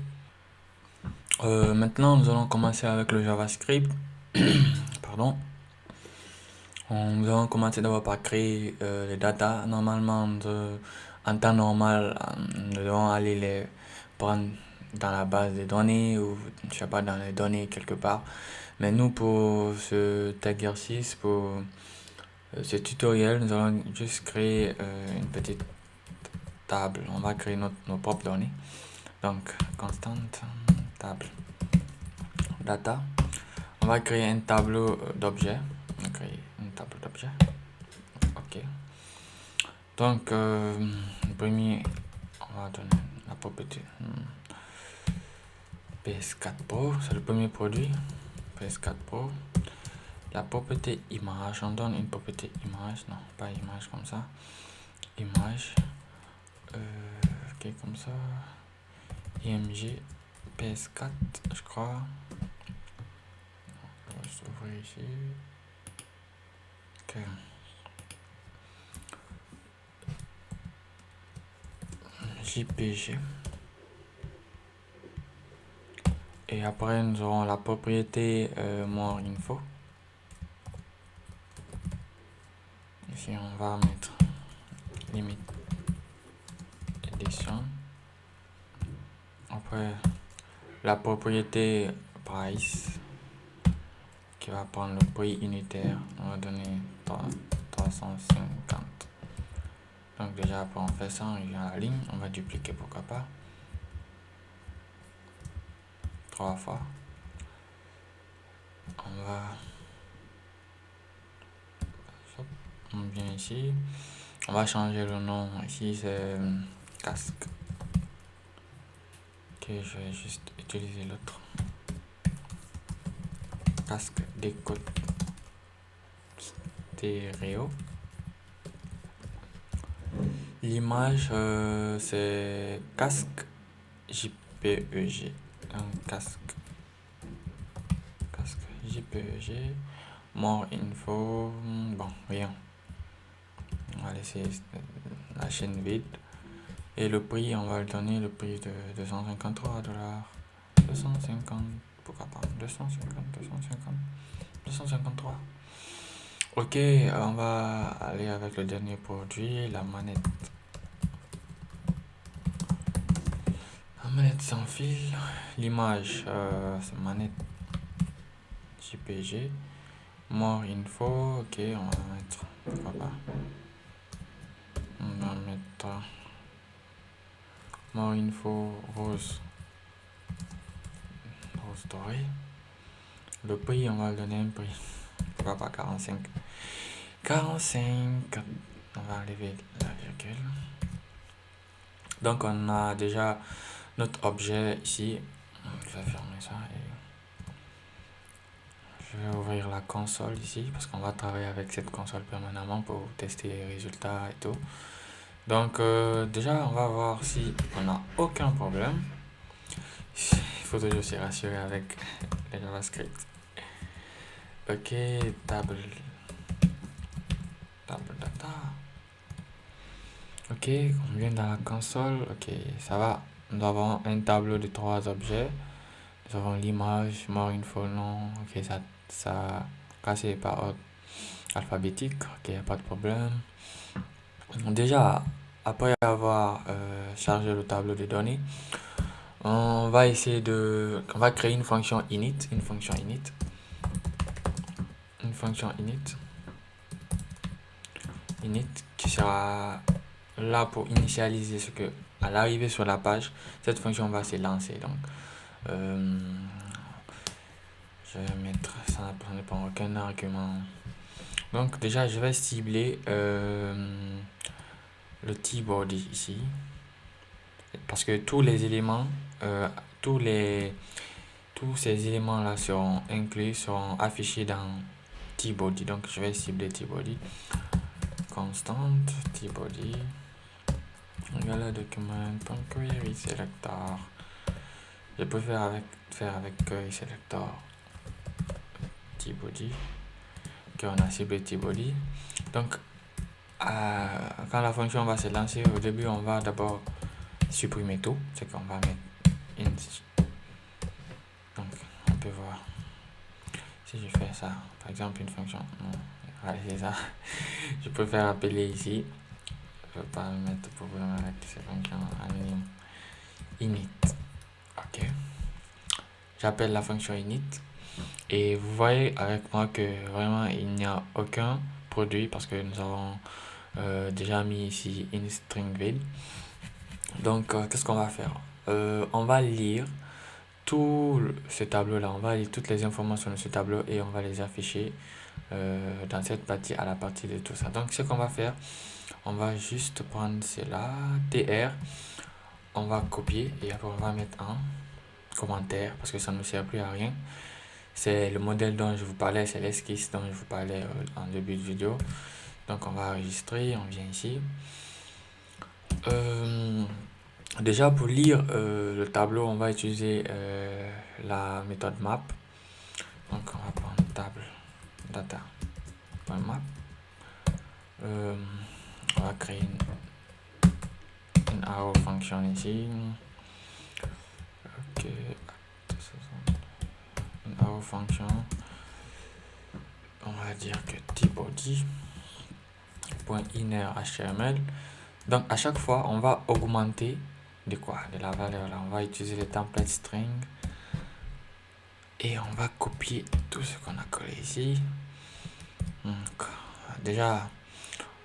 Maintenant, nous allons commencer avec le JavaScript. Pardon. Nous allons commencer d'abord par créer les datas. Normalement, en temps normal, nous devons aller les prendre dans la base des données ou je sais pas, dans les données quelque part. Mais nous, pour cet exercice, pour ce tutoriel, nous allons juste créer une petite table. On va créer nos propres données. Donc, constante table data. On va créer un tableau d'objets. On va créer un tableau d'objets. Ok. Donc, le premier, on va donner la propriété PS4 Pro. C'est le premier produit. PS4 Pro. La propriété image. On donne une propriété image. Non, pas image comme ça. Image. Ok, comme ça. IMG PS4, je crois. On va juste ouvrir ici. Ok. JPG. Et après, nous aurons la propriété more info. Ici, on va mettre limite edition. Après, la propriété price qui va prendre le prix unitaire. On va donner 350. Donc déjà, après on fait ça, on vient à la ligne. On va dupliquer, pourquoi pas. 3 fois. On vient ici. On va changer le nom. Ici, c'est casque. Ok, je vais juste utiliser l'autre. Casque décode stéréo. L'image, c'est casque JPEG. Un casque JPEG. More info. Bon, rien. On va laisser la chaîne vide. Et le prix, on va le donner le prix de $253. 250, pourquoi pas 253. Ok, on va aller avec le dernier produit, la manette. La manette sans fil. L'image, c'est manette JPG. More info, ok, on va mettre, pourquoi pas. On va mettre more info rose doré. Le prix, on va le donner un prix. Pourquoi pas 45. On va enlever la virgule. Donc on a déjà notre objet ici. Je vais fermer ça et je vais ouvrir la console ici parce qu'on va travailler avec cette console permanemment pour tester les résultats et tout. Donc déjà on va voir si on n'a aucun problème. Il faut toujours se rassurer avec le JavaScript. Ok, table data. Ok, on vient dans la console. Ok, ça va. Nous avons un tableau de 3 objets. Nous avons l'image, more info, nom. Ok, ça cassé par ordre alphabétique. Ok, pas de problème. Déjà, après avoir chargé le tableau de données, on va créer une fonction init, qui sera là pour initialiser ce que, à l'arrivée sur la page, cette fonction va se lancer. Donc, je vais mettre ça, ne prend aucun argument. Donc, déjà, je vais cibler le t-body ici. Parce que tous les éléments, tous ces éléments-là seront inclus, seront affichés dans tbody. Donc je vais cibler tbody. Constante tbody. Voilà document.query selector. Je peux faire avec query selector tbody. Ok, on a ciblé tbody. Donc quand la fonction va se lancer, au début on va d'abord supprimer tout, c'est qu'on va mettre int. Donc on peut voir si je fais ça, par exemple une fonction, non, allez, c'est ça. Je préfère appeler ici, je ne vais pas mettre de problème avec ces fonctions anonymes. Init, ok, j'appelle la fonction init et vous voyez avec moi que vraiment il n'y a aucun produit parce que nous avons déjà mis ici in string vid. Donc qu'est-ce qu'on va faire? On va lire tout ce tableau là, on va lire toutes les informations de ce tableau et on va les afficher dans cette partie à la partie de tout ça. Donc ce qu'on va faire, on va juste prendre cela, tr, on va copier et après on va mettre en commentaire parce que ça ne nous sert plus à rien. C'est le modèle dont je vous parlais, c'est l'esquisse dont je vous parlais en début de vidéo. Donc on va enregistrer, on vient ici. Déjà pour lire le tableau, on va utiliser la méthode map. Donc on va prendre table data.map. On va créer une arrow function ici. Ok, une arrow function. On va dire que tbody .inner html. Donc à chaque fois, on va augmenter de la valeur là. On va utiliser le template string et on va copier tout ce qu'on a collé ici. Donc déjà,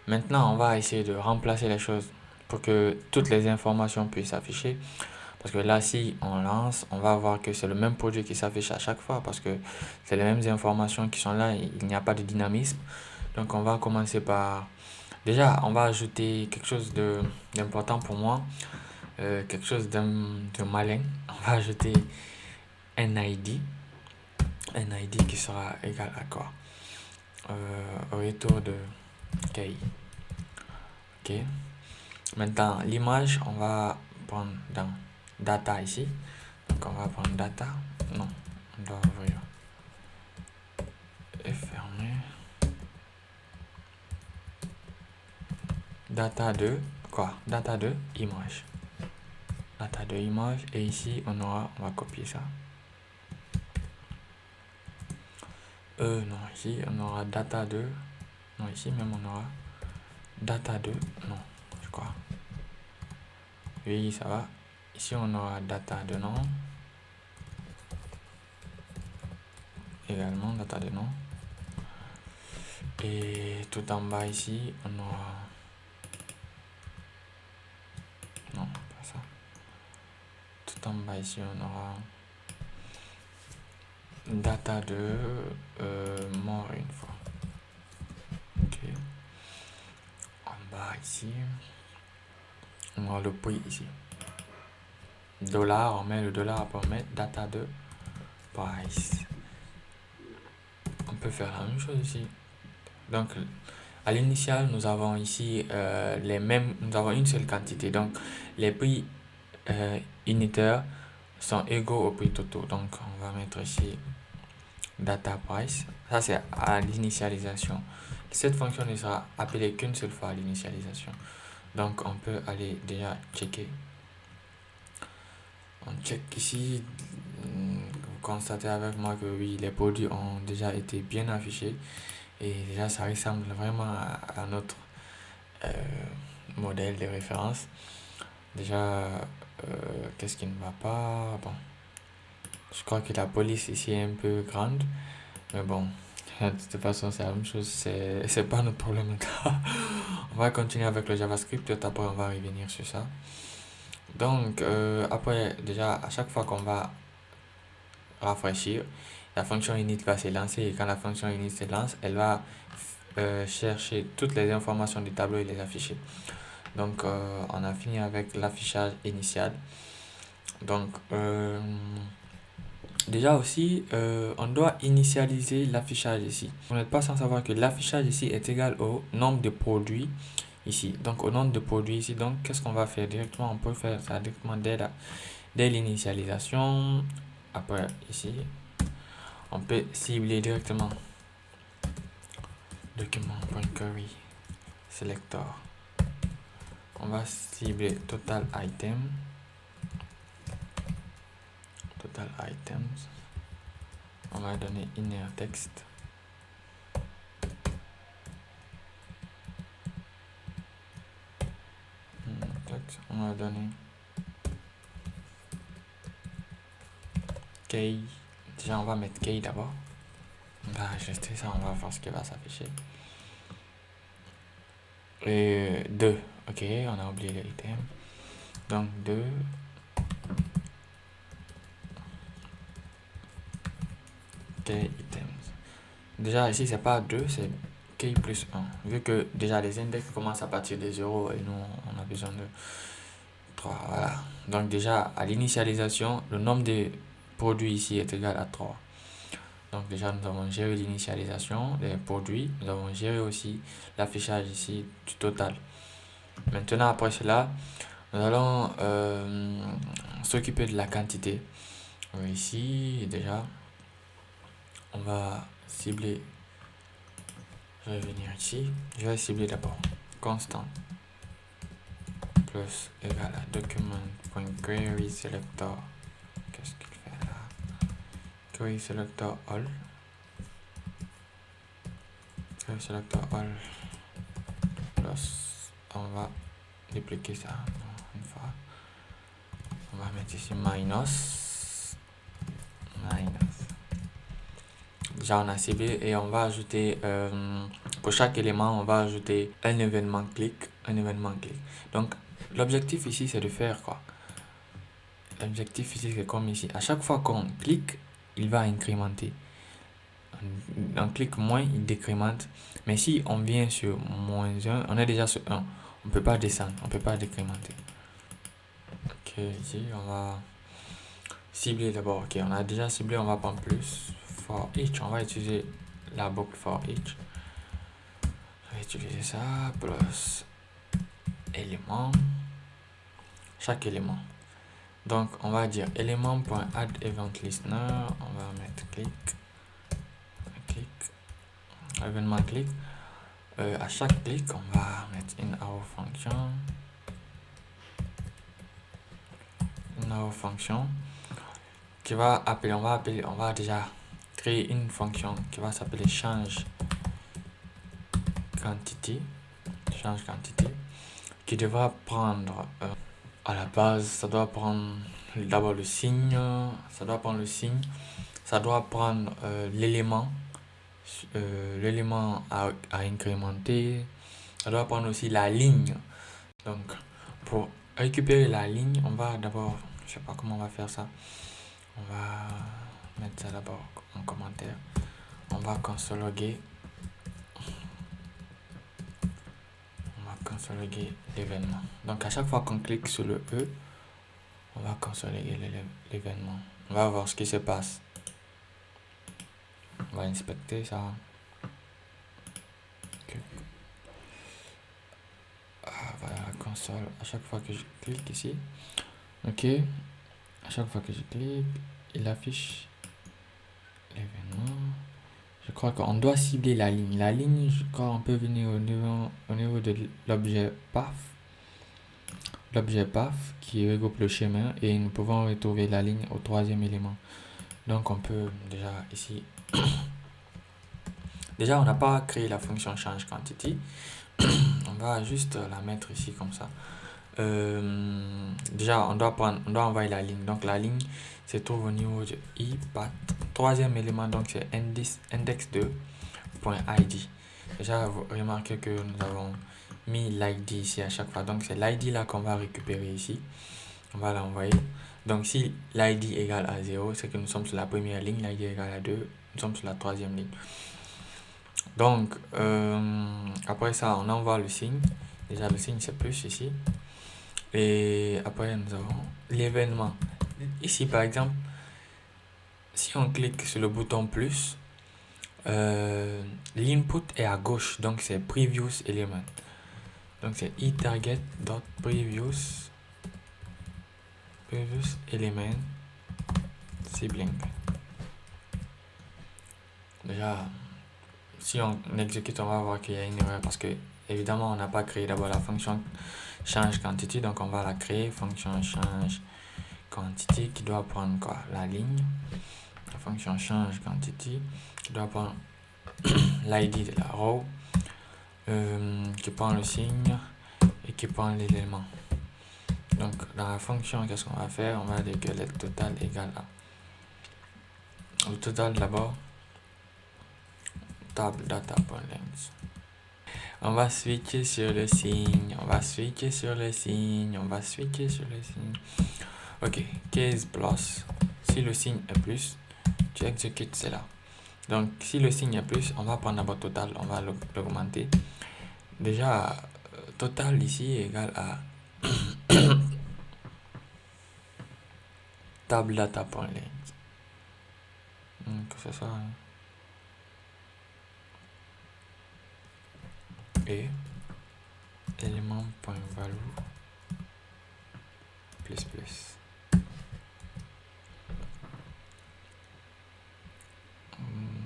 maintenant on va essayer de remplacer les choses pour que toutes les informations puissent s'afficher. Parce que là, si on lance, on va voir que c'est le même produit qui s'affiche à chaque fois parce que c'est les mêmes informations qui sont là, il n'y a pas de dynamisme. Donc on va commencer par... Déjà, on va ajouter quelque chose d'important pour moi, quelque chose de malin. On va ajouter un ID qui sera égal à quoi? Au retour de KI. Ok. Maintenant, l'image, on va prendre dans data ici. Donc on va prendre data. Non, on doit ouvrir et fermer. Data de quoi? Data de image. Data de image. Et ici, on va copier ça. Non, ici, on aura data de... Non, ici même, on aura data de... Non, je crois. Oui, ça va. Ici, on aura data de nom. Également, data de nom. Et tout en bas ici, on aura... Non, pas ça. Tout en bas ici, on aura... Data de mort une fois. Ok. En bas ici, on aura le prix ici. Dollar, on met le dollar, après on met data de price. On peut faire la même chose ici. Donc à l'initial, nous avons ici les mêmes, nous avons une seule quantité. Donc les prix unitaires sont égaux au prix totaux. Donc on va mettre ici data price. Ça c'est à l'initialisation. Cette fonction ne sera appelée qu'une seule fois à l'initialisation. Donc on peut aller déjà checker. On check ici. Vous constatez avec moi que oui, les produits ont déjà été bien affichés. Et déjà ça ressemble vraiment à notre modèle de référence. Déjà, qu'est-ce qui ne va pas? Bon, je crois que la police ici est un peu grande. Mais bon, de toute façon, c'est la même chose. C'est pas notre problème. On va continuer avec le JavaScript. Après, on va revenir sur ça. Donc, après, déjà, à chaque fois qu'on va rafraîchir, la fonction init va se lancer. Et quand la fonction init se lance, elle va chercher toutes les informations du tableau et les afficher. Donc, on a fini avec l'affichage initial. Donc, déjà aussi, on doit initialiser l'affichage ici. Vous n'êtes pas sans savoir que l'affichage ici est égal au nombre de produits ici. Donc, au nombre de produits ici. Donc, qu'est-ce qu'on va faire directement? On peut faire ça directement dès l'initialisation. Après, ici, on peut cibler directement document.query selector. On va cibler total items. On va donner inner text. On va donner key. Déjà, on va mettre key d'abord. On va ajuster ça, on va voir ce qui va s'afficher. Et 2. Ok, on a oublié l'item. Donc 2. Key items. Déjà, ici, c'est pas 2, c'est key plus 1. Vu que déjà les index commencent à partir de 0 et nous, on a besoin de 3. Voilà. Donc déjà, à l'initialisation, le nombre de produits ici est égal à 3. Donc déjà, nous avons géré l'initialisation des produits. Nous avons géré aussi l'affichage ici du total. Maintenant, après cela, nous allons s'occuper de la quantité. Ici, déjà, on va cibler. Je vais venir ici. Je vais cibler d'abord constant plus égal à document.query selector. Qu'est-ce qu'il fait là? Query selector all. Query selector all plus. On va dupliquer ça une fois. On va mettre ici minus. Déjà on a ciblé et on va ajouter pour chaque élément on va ajouter un événement clic. Donc l'objectif ici c'est de faire quoi? L'objectif ici c'est comme ici. À chaque fois qu'on clique, il va incrémenter. On clique moins, il décrémente. Mais si on vient sur moins 1, on est déjà sur 1. On peut pas descendre, on peut pas décrémenter. Ok, ici on va cibler d'abord. Ok, on a déjà ciblé, on va prendre plus. For each, on va utiliser la boucle for each. Je vais utiliser ça, plus élément. Chaque élément. Donc on va dire élément.add event listener. On va mettre clic. Événement clic. À chaque clic, on va mettre une arrow function. Qui va appeler, on va déjà créer une fonction qui va s'appeler change quantity, qui devra prendre à la base, ça doit prendre d'abord le signe, ça doit prendre l'élément à incrémenter, ça doit prendre aussi la ligne. Donc pour récupérer la ligne, on va d'abord, je sais pas comment on va faire ça, on va mettre ça d'abord en commentaire. On va consologuer l'événement. Donc à chaque fois qu'on clique sur le E, on va consolider l'événement. On va voir ce qui se passe. On va inspecter ça. Okay. Voilà la console. À chaque fois que je clique ici, ok. À chaque fois que je clique, il affiche l'événement. Je crois qu'on doit cibler la ligne. La ligne, je crois on peut venir au niveau de l'objet path. L'objet path qui regroupe le chemin et nous pouvons retrouver la ligne au troisième élément. Donc on peut déjà ici. Déjà on n'a pas créé la fonction change quantity. On va juste la mettre ici comme ça. Déjà on doit envoyer la ligne. Donc la ligne se trouve au niveau de iPath. Troisième élément donc c'est index2.id. Déjà vous remarquez que nous avons mis l'id ici à chaque fois. Donc c'est l'id là qu'on va récupérer ici. On va l'envoyer. Donc si l'id égale à 0, c'est que nous sommes sur la première ligne. L'id égale à 2, nous sommes sur la troisième ligne. Donc après ça on envoie le signe. Déjà le signe c'est plus ici. Et après, nous avons l'événement. Ici, par exemple, si on clique sur le bouton plus, l'input est à gauche, donc c'est previous element. Donc c'est eTarget.previous element sibling. Déjà, si on exécute, on va voir qu'il y a une erreur parce que évidemment on n'a pas créé d'abord la fonction change quantity, donc on va la créer, fonction change quantity qui doit prendre quoi, la ligne, la fonction change quantity qui doit prendre l'id de la row, qui prend le signe et qui prend l'élément. Donc dans la fonction, qu'est-ce qu'on va faire? On va dire que le total égale à le total d'abord table data.length. On va switcher sur le signe, on va switcher sur le signe, on va switcher sur le signe. Ok, case plus, si le signe est plus, tu exécutes cela. Donc si le signe est plus, on va prendre d'abord total, on va l'augmenter. Déjà, total ici est égal à table data.length. Donc c'est ça. Et élément.value plus plus.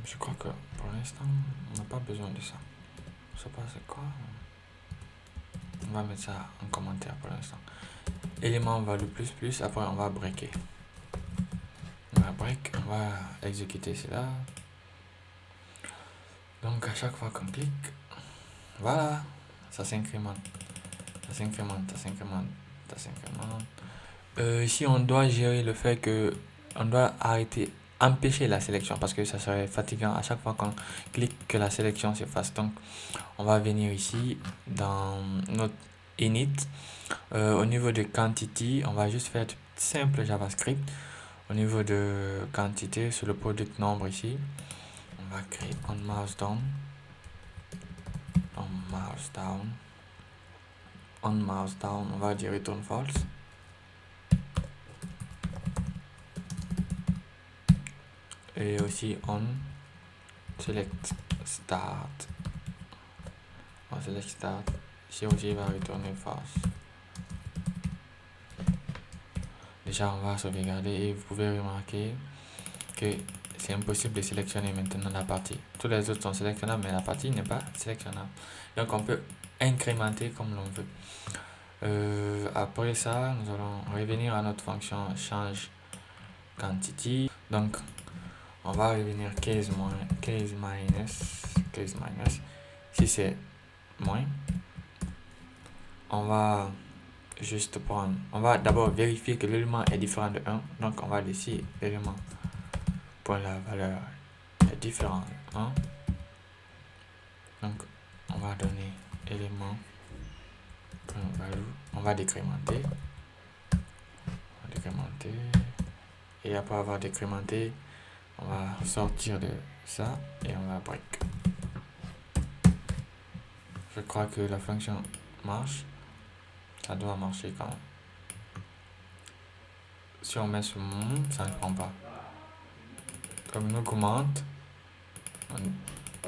Je crois que pour l'instant, on n'a pas besoin de ça. Je sais pas c'est quoi. On va mettre ça en commentaire pour l'instant. Élément value plus plus, après on va breaker. On va break, on va exécuter cela. Donc à chaque fois qu'on clique, voilà, ça s'incrémente. Ça s'incrémente, ça s'incrémente, ça s'incrémente. Ici on doit gérer le fait que on doit arrêter, empêcher la sélection parce que ça serait fatigant à chaque fois qu'on clique que la sélection se fasse. Donc on va venir ici dans notre init. Au niveau de quantity, on va juste faire du simple JavaScript. Au niveau de quantité, sur le product nombre ici, on va créer on mouse down, on va dire return false. Et aussi on select start. On select start. Ici aussi il va retourner false. Déjà on va sauvegarder et vous pouvez remarquer que c'est impossible de sélectionner maintenant la partie. Tous les autres sont sélectionnables mais la partie n'est pas sélectionnable. Donc on peut incrémenter comme l'on veut. Après ça, nous allons revenir à notre fonction change quantity. Donc on va revenir case minus. Si c'est moins, on va juste prendre, on va d'abord vérifier que l'élément est différent de 1. Donc on va dire si l'élément pour la valeur est différent de 1. Donc on va donner élément value, on va décrémenter. Et après avoir décrémenté, on va sortir de ça et on va break. Je crois que la fonction marche. Ça doit marcher quand même. Si on met ce mon, ça ne prend pas. Comme nous commente,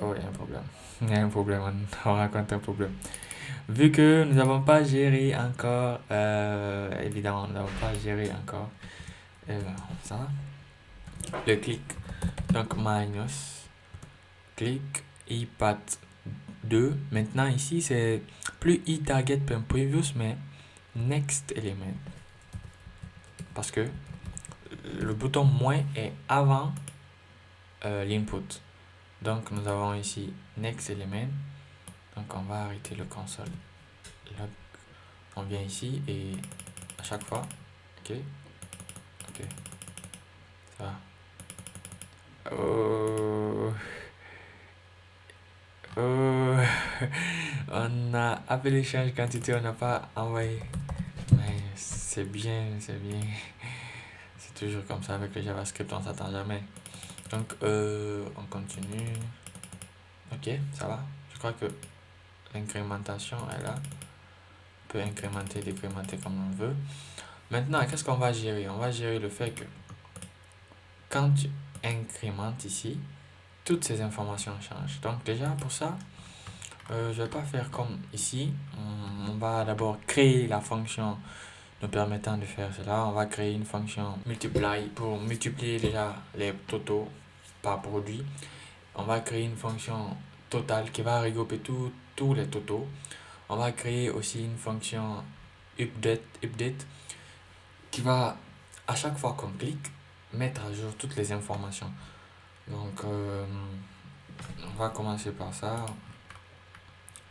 oh, il y a un problème. Il y a un problème, on raconte un problème. Vu que nous n'avons pas géré encore, évidemment, nous n'avons pas géré encore ça, le clic. Donc, minus, clic, iPath 2. Maintenant, ici, c'est plus eTarget.previous, mais next element. Parce que le bouton moins est avant l'input. Donc, nous avons ici next element. Donc, on va arrêter le console. Log. On vient ici et à chaque fois, ok, ça va. On a appelé change quantité, on n'a pas envoyé. Mais c'est bien. C'est toujours comme ça avec le JavaScript, on s'attend jamais. Donc, on continue. Ok, ça va. Je crois que l'incrémentation est là. On peut incrémenter, décrémenter comme on veut. Maintenant, qu'est-ce qu'on va gérer? On va gérer le fait que quand tu incrémentes ici, toutes ces informations changent. Donc déjà pour ça, je vais pas faire comme ici. On va d'abord créer la fonction nous permettant de faire cela. On va créer une fonction multiply pour multiplier déjà les totaux par produit. On va créer une fonction totale qui va regrouper tous les totaux. On va créer aussi une fonction update qui va, à chaque fois qu'on clique, mettre à jour toutes les informations. Donc, on va commencer par ça.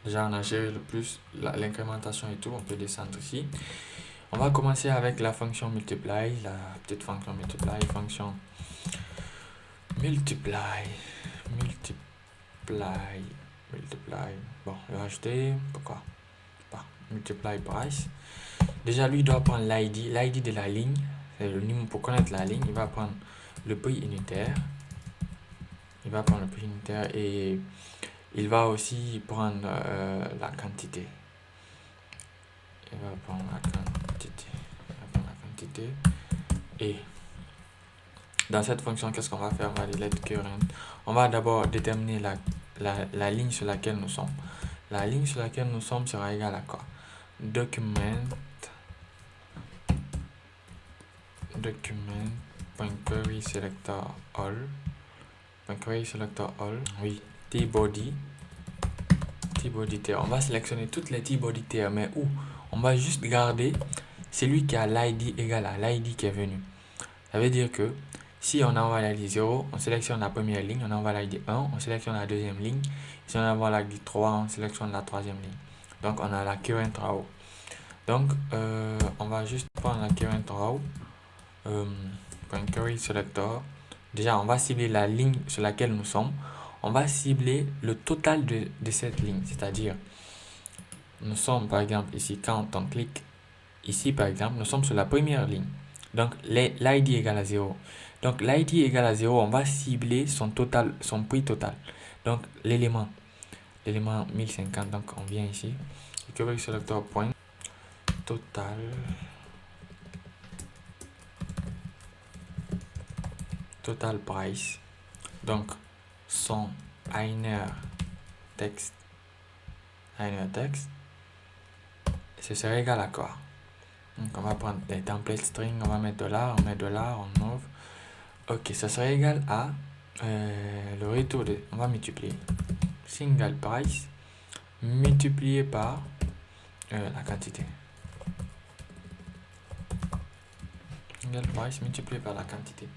Déjà, on a géré le plus l'incrémentation et tout. On peut descendre ici. On va commencer avec la fonction multiply, la petite fonction multiply, fonction multiply. Bon, je vais ajouter, pourquoi pas, multiply price. Déjà, lui doit prendre l'ID de la ligne. C'est le numéro pour connaître la ligne. Il va prendre le prix unitaire. Et il va aussi prendre la quantité. Il va prendre la quantité. Et dans cette fonction, qu'est-ce qu'on va faire? On va aller let current. On va d'abord déterminer la ligne sur laquelle nous sommes. La ligne sur laquelle nous sommes sera égale à quoi? Document.query selector all. Oui, tbody tier. On va sélectionner toutes les tbody tier, mais où? On va juste garder celui qui a l'ID égal à l'ID qui est venu. Ça veut dire que si on envoie l'ID 0, on sélectionne la première ligne, on envoie l'ID 1, on sélectionne la deuxième ligne. Si on envoie l'ID 3, on sélectionne la troisième ligne. Donc on a la current row. Donc on va juste prendre la current row. Query selector. Déjà, on va cibler la ligne sur laquelle nous sommes. On va cibler le total de cette ligne. C'est-à-dire, nous sommes par exemple ici, quand on clique ici par exemple, nous sommes sur la première ligne. Donc, l'ID égale à 0. Donc, l'ID égale à 0, on va cibler son prix total. Donc, l'élément 1050. Donc, on vient ici. Query selector point total. Total price. Donc, son inner text. Ce serait égal à quoi? Donc, on va prendre les templates string, on va mettre $, on met $, on ouvre. Ok, ça serait égal à le retour de. On va multiplier single price multiplié par la quantité. Single price multiplié par la quantité.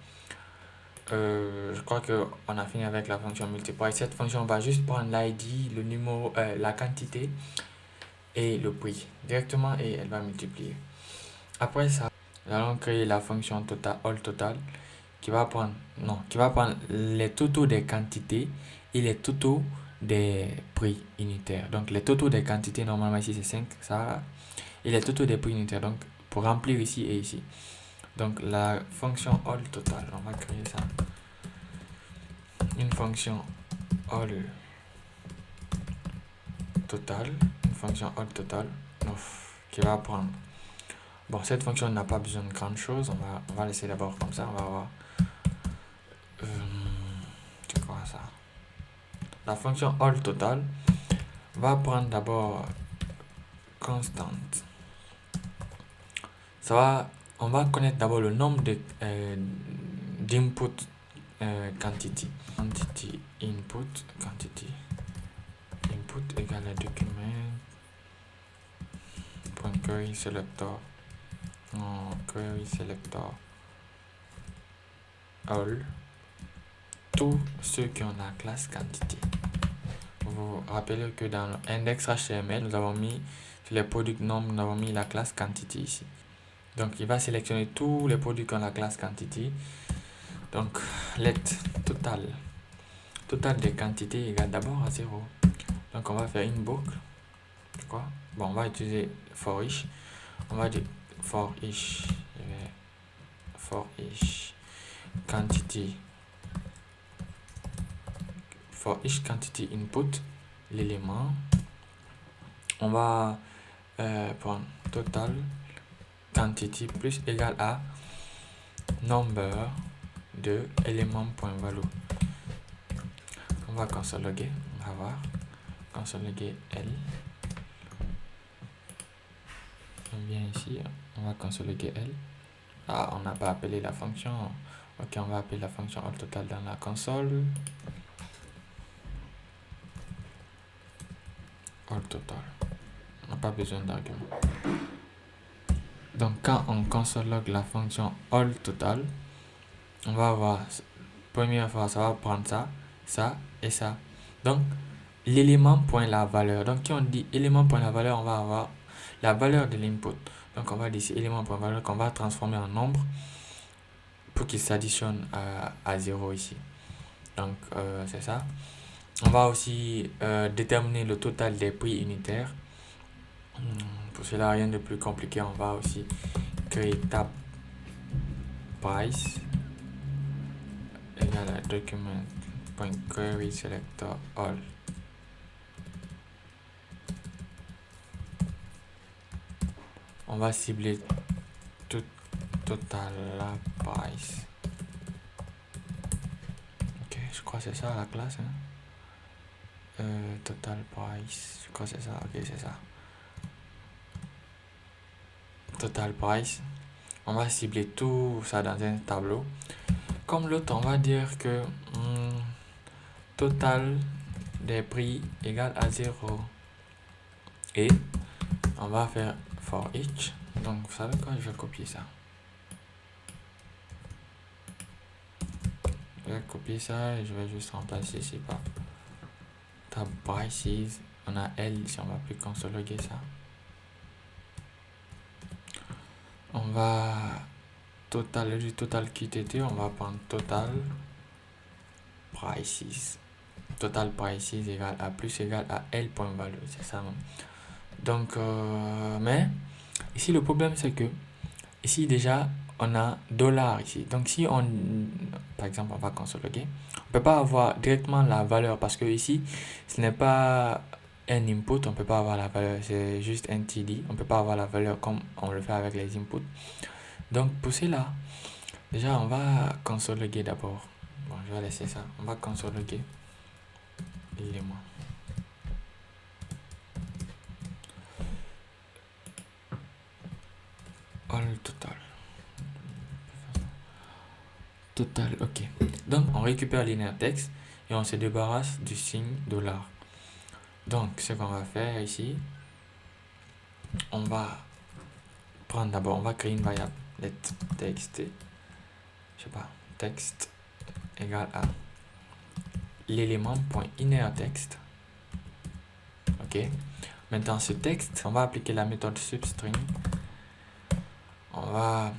Je crois qu'on a fini avec la fonction multiply. Cette fonction va juste prendre l'ID, le numéro, la quantité et le prix directement et elle va multiplier. Après ça, nous allons créer la fonction all total qui va prendre les totaux des quantités et les totaux des prix unitaires. Donc les totaux des quantités, normalement ici c'est 5, ça, et les totaux des prix unitaires. Donc pour remplir ici et ici. Donc la fonction all total, on va créer ça. Une fonction all total, qui va prendre. Bon, cette fonction n'a pas besoin de grande chose. On va laisser d'abord comme ça. On va voir. C'est quoi ça? La fonction all total va prendre d'abord constante. On va connaître d'abord le nombre d'input quantity. Quantity input égale à document.query selector. Query selector all. Tous ceux qui ont la classe quantity. Vous vous rappelez que dans l'index HTML, nous avons mis sur les produits nombres, nous avons mis la classe quantity ici. Donc, il va sélectionner tous les produits qui ont la classe quantity. Donc, let total des quantités égale d'abord à 0. Donc, on va faire une boucle. Quoi? Bon, on va utiliser for each. On va dire for each quantity. For each quantity input, l'élément. On va prendre total quantity plus égal à number de élément.value. On va consolider, on va voir, consolider L. On vient ici, on va consolider L. Ah, on n'a pas appelé la fonction. Ok, on va appeler la fonction all total dans la console. All total. On n'a pas besoin d'argument. Donc, quand on console log la fonction all total, on va avoir, première fois, ça va prendre ça, ça et ça. Donc, l'élément point la valeur. Donc, quand on dit élément point la valeur, on va avoir la valeur de l'input. Donc, on va dire ici élément point valeur qu'on va transformer en nombre pour qu'il s'additionne à 0 ici. Donc, c'est ça. On va aussi déterminer le total des prix unitaires. Pour cela, rien de plus compliqué. On va aussi créer tab price égale à document.query selector all. On va cibler tout total price. Ok, je crois que c'est ça la classe. Total price, je crois que c'est ça. Ok, c'est ça. Total price. On va cibler tout ça dans un tableau. Comme l'autre, on va dire que total des prix égale à 0. Et on va faire for each. Donc, vous savez quoi? Je vais copier ça. Je vais copier ça et je vais juste remplacer ici par tab prices. On a L ici, on va plus consolider ça. On va du total QTT, on va prendre total prices. Total prices égale à plus égal à L.value, c'est ça. Donc, mais ici le problème c'est que ici déjà on a dollar ici. Donc si on, par exemple, on va consolider, on peut pas avoir directement la valeur parce que ici ce n'est pas un input, on peut pas avoir la valeur, c'est juste un TD. On peut pas avoir la valeur comme on le fait avec les inputs. Donc pour cela, déjà on va consolider d'abord. Bon, je vais laisser ça. On va consolider l'élément. All total. Total, ok. Donc on récupère linéaire texte et on se débarrasse du signe dollar. Donc ce qu'on va faire ici, on va prendre d'abord, on va créer une variable let text, je sais pas, texte égale à l'élément.innerText. Ok. Maintenant ce texte, on va appliquer la méthode substring. On va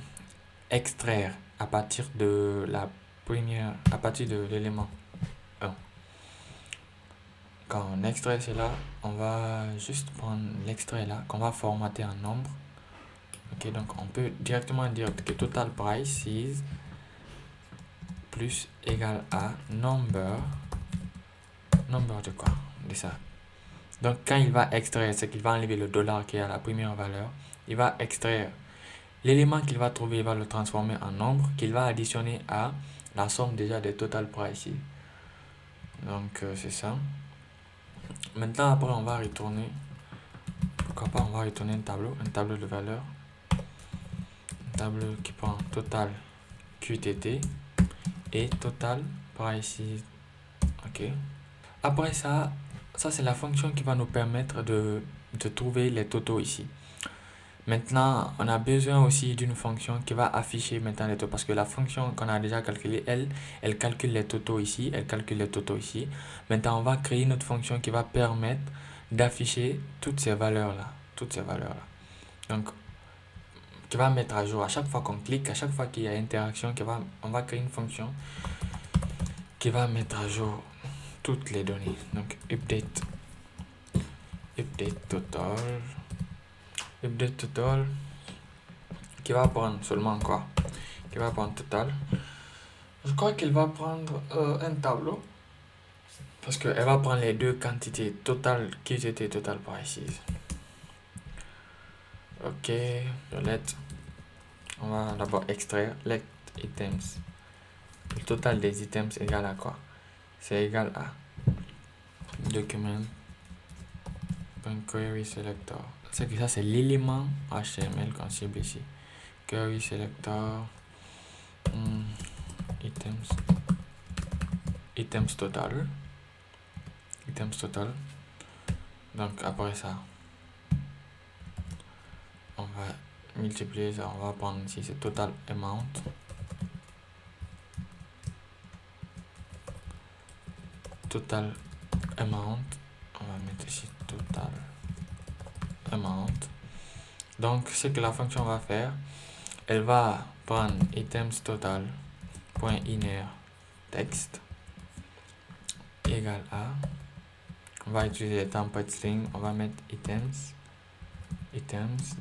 extraire à partir de la première, à partir de l'élément 1. Quand on extrait cela, on va juste prendre l'extrait là, qu'on va formater en nombre. Ok, donc on peut directement dire que total price is plus égal à number de quoi? De ça. Donc quand il va extraire, c'est qu'il va enlever le dollar qui est à la première valeur. Il va extraire l'élément qu'il va trouver, il va le transformer en nombre qu'il va additionner à la somme déjà des total price. Donc c'est ça. Maintenant après on va retourner, pourquoi pas on va retourner un tableau de valeur. Un tableau qui prend total QTT et total price. Ok. Après ça c'est la fonction qui va nous permettre de trouver les totaux ici. Maintenant, on a besoin aussi d'une fonction qui va afficher maintenant les totaux parce que la fonction qu'on a déjà calculée, elle calcule les totaux ici, elle calcule les totaux ici. Maintenant, on va créer une autre fonction qui va permettre d'afficher toutes ces valeurs-là, Donc, qui va mettre à jour à chaque fois qu'on clique, à chaque fois qu'il y a interaction, on va créer une fonction qui va mettre à jour toutes les données. Donc, update total qui va prendre seulement quoi? Qui va prendre total. Je crois qu'il va prendre un tableau parce qu'elle va prendre les deux quantités total QTT total prices. OK, le let. On va d'abord extraire let items. Le total des items est égal à quoi? C'est égal à document.query selector. C'est que ça, c'est l'élément HTML qu'on cible ici. Query selector items total. Donc après ça, on va multiplier ça. On va prendre ici c'est total amount. Total amount. On va mettre ici total amount. Donc ce que la fonction va faire, elle va prendre items total point inner text égal à, on va utiliser template string, on va mettre items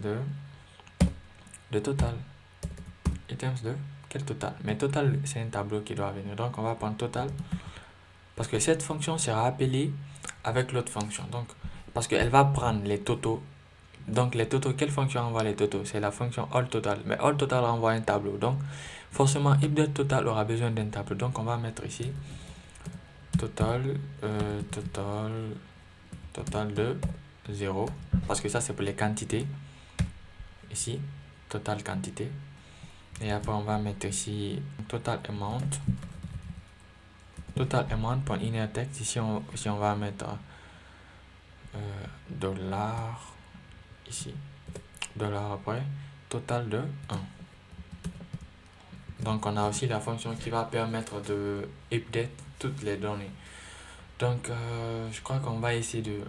de total. Items de quel total? Mais total c'est un tableau qui doit venir, donc on va prendre total parce que cette fonction sera appelée avec l'autre fonction, donc parce qu'elle va prendre les totaux. Donc les totaux, quelle fonction envoie les totaux? C'est la fonction allTotal, mais allTotal renvoie un tableau, donc forcément updateTotal aura besoin d'un tableau, donc on va mettre ici total de 0 parce que ça c'est pour les quantités. Ici total quantité, et après on va mettre ici total amount point inner text. Ici on va mettre dollar ici, dollar après total de 1. Donc on a aussi la fonction qui va permettre de update toutes les données. Donc je crois qu'on va essayer